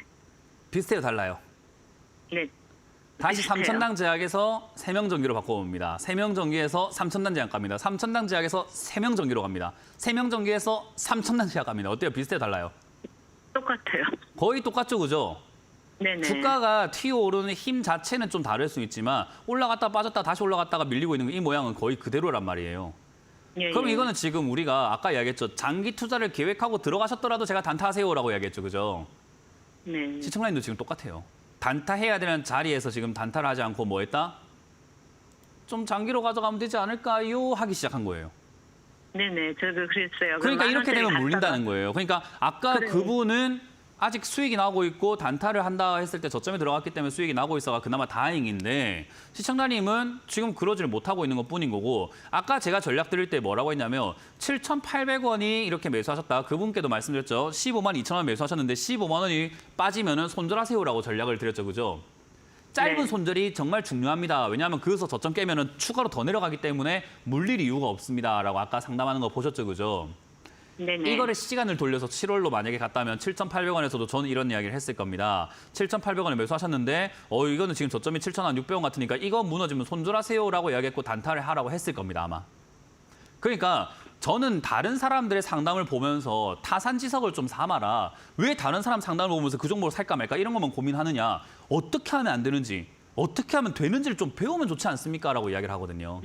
Speaker 1: 비슷해요, 달라요?
Speaker 2: 네.
Speaker 1: 다시
Speaker 2: 비슷해요.
Speaker 1: 3천당 제약에서 세명전기로 바꿔봅니다. 세명전기에서 3천당 제약 갑니다. 3천당 제약에서 세명전기로 갑니다. 세명전기에서 3천당 제약 갑니다. 어때요? 비슷해요, 달라요?
Speaker 2: 똑같아요.
Speaker 1: 거의 똑같죠, 그죠?
Speaker 2: 네네.
Speaker 1: 주가가 튀어오르는 힘 자체는 좀 다를 수 있지만 올라갔다 빠졌다 다시 올라갔다가 밀리고 있는 이 모양은 거의 그대로란 말이에요.
Speaker 2: 예,
Speaker 1: 그럼
Speaker 2: 예.
Speaker 1: 이거는 지금 우리가 아까 이야기했죠. 장기 투자를 계획하고 들어가셨더라도 제가 단타하세요라고 이야기했죠. 그죠?
Speaker 2: 네.
Speaker 1: 시청 라인도 지금 똑같아요. 단타해야 되는 자리에서 지금 단타를 하지 않고 뭐 했다? 좀 장기로 가져가면 되지 않을까요? 하기 시작한 거예요.
Speaker 2: 네네. 저도 그랬어요.
Speaker 1: 그러니까
Speaker 2: 만
Speaker 1: 이렇게
Speaker 2: 원짜리
Speaker 1: 되면
Speaker 2: 갔다가-
Speaker 1: 물린다는 거예요. 그러니까 아까
Speaker 2: 그래요.
Speaker 1: 그분은 아직 수익이 나고 있고 단타를 한다 했을 때 저점에 들어갔기 때문에 수익이 나고 있어가 그나마 다행인데 시청자님은 지금 그러지를 못하고 있는 것뿐인 거고 아까 제가 전략 드릴 때 뭐라고 했냐면 7,800원이 이렇게 매수하셨다. 그분께도 말씀드렸죠. 15만 2천 원 매수하셨는데 15만 원이 빠지면은 손절하세요라고 전략을 드렸죠. 그죠? 짧은
Speaker 2: 네.
Speaker 1: 손절이 정말 중요합니다. 왜냐하면 그래서 저점 깨면은 추가로 더 내려가기 때문에 물릴 이유가 없습니다라고 아까 상담하는 거 보셨죠. 그죠?
Speaker 2: 네네.
Speaker 1: 이거를 시간을 돌려서 7월로 만약에 갔다면 7,800원에서도 저는 이런 이야기를 했을 겁니다. 7,800원에 매수하셨는데 이거는 지금 저점이 7,600원 같으니까 이거 무너지면 손절하세요라고 이야기했고 단타를 하라고 했을 겁니다. 아마. 그러니까 저는 다른 사람들의 상담을 보면서 타산지석을 좀 삼아라. 왜 다른 사람 상담을 보면서 그 종목을 살까 말까 이런 것만 고민하느냐. 어떻게 하면 안 되는지, 어떻게 하면 되는지를 좀 배우면 좋지 않습니까? 라고 이야기를 하거든요.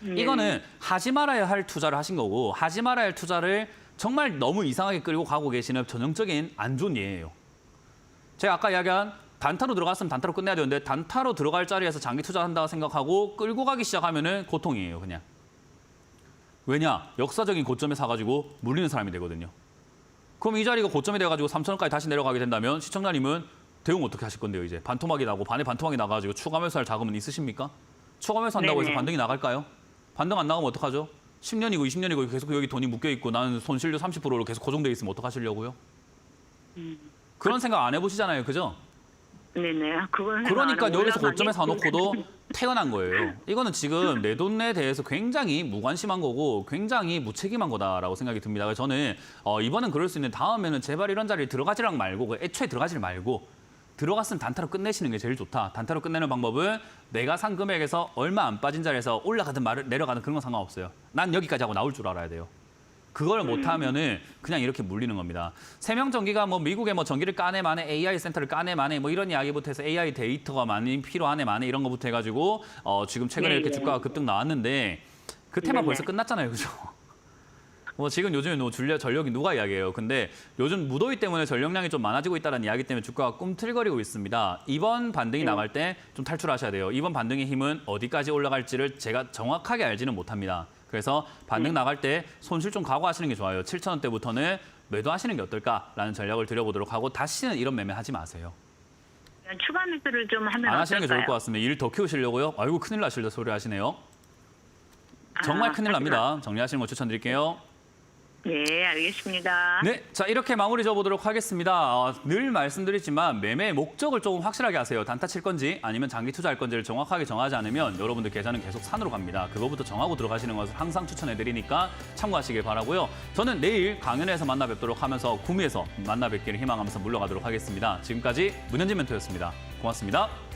Speaker 1: 이거는 하지 말아야 할 투자를 하신 거고 하지 말아야 할 투자를 정말 너무 이상하게 끌고 가고 계시는 전형적인 안 좋은 예예요. 제가 아까 이야기한 단타로 들어갔으면 단타로 끝내야 되는데 단타로 들어갈 자리에서 장기 투자한다 생각하고 끌고 가기 시작하면은 고통이에요, 그냥. 왜냐? 역사적인 고점에 사가지고 물리는 사람이 되거든요. 그럼 이 자리가 고점이 돼가지고 3,000원까지 다시 내려가게 된다면 시청자님은 대응 어떻게 하실 건데요, 이제? 반토막이 나고 반에 반토막이 나가지고 추가 매수할 자금은 있으십니까? 추가 매수한다고 해서
Speaker 2: 네네.
Speaker 1: 반등이 나갈까요? 반등 안 나가면 어떡하죠? 10년이고 20년이고 계속 여기 돈이 묶여있고 나는 손실률 30%로 계속 고정돼 있으면 어떡하시려고요? 그런 생각 안 해보시잖아요, 그죠?
Speaker 2: 네네. 그건
Speaker 1: 그러니까
Speaker 2: 생각 안
Speaker 1: 여기서
Speaker 2: 하고
Speaker 1: 고점에
Speaker 2: 올라가니-
Speaker 1: 사놓고도 퇴근한 거예요. 이거는 지금 내 돈에 대해서 굉장히 무관심한 거고 굉장히 무책임한 거다라고 생각이 듭니다. 그래서 저는 이번엔 그럴 수 있는데 다음에는 제발 이런 자리에 들어가지랑 말고 애초에 들어가지를 말고 들어갔으면 단타로 끝내시는 게 제일 좋다. 단타로 끝내는 방법은 내가 산 금액에서 얼마 안 빠진 자리에서 올라가든 내려가든 그런 건 상관없어요. 난 여기까지 하고 나올 줄 알아야 돼요. 그걸 못하면은 그냥 이렇게 물리는 겁니다. 세명전기가 뭐 미국의 뭐 전기를 까내 마네, AI 센터를 까내 마네 뭐 이런 이야기부터 해서 AI 데이터가 많이 필요하네 마네 이런 거부터 해가지고 지금 최근에
Speaker 2: 네,
Speaker 1: 이렇게
Speaker 2: 네.
Speaker 1: 주가가 급등 나왔는데 그 테마
Speaker 2: 네,
Speaker 1: 벌써
Speaker 2: 네.
Speaker 1: 끝났잖아요, 그죠? 뭐 지금 요즘에 전력이 누가 이야기해요. 근데 요즘 무더위 때문에 전력량이 좀 많아지고 있다는 이야기 때문에 주가가 꿈틀거리고 있습니다. 이번 반등이 나갈 때 좀 탈출하셔야 돼요. 이번 반등의 힘은 어디까지 올라갈지를 제가 정확하게 알지는 못합니다. 그래서 반등 나갈 때 손실 좀 각오하시는 게 좋아요. 7,000원대부터는 매도하시는 게 어떨까라는 전략을 드려보도록 하고 다시는 이런 매매 하지 마세요.
Speaker 2: 추가 매수를 좀 하면
Speaker 1: 안 하시는 게 좋을 것
Speaker 2: 어떨까요?
Speaker 1: 같습니다. 일 더 키우시려고요? 아이고 큰일 나실 소리 하시네요. 정말 큰일 납니다. 정리하시는 거 추천드릴게요.
Speaker 5: 네, 알겠습니다.
Speaker 1: 네, 자 이렇게 마무리 지어보도록 하겠습니다. 늘 말씀드리지만 매매의 목적을 조금 확실하게 하세요. 단타 칠 건지 아니면 장기 투자할 건지를 정확하게 정하지 않으면 여러분들 계좌는 계속 산으로 갑니다. 그거부터 정하고 들어가시는 것을 항상 추천해드리니까 참고하시길 바라고요. 저는 내일 강연에서 만나 뵙도록 하면서 구미에서 만나 뵙기를 희망하면서 물러가도록 하겠습니다. 지금까지 문현진 멘토였습니다. 고맙습니다.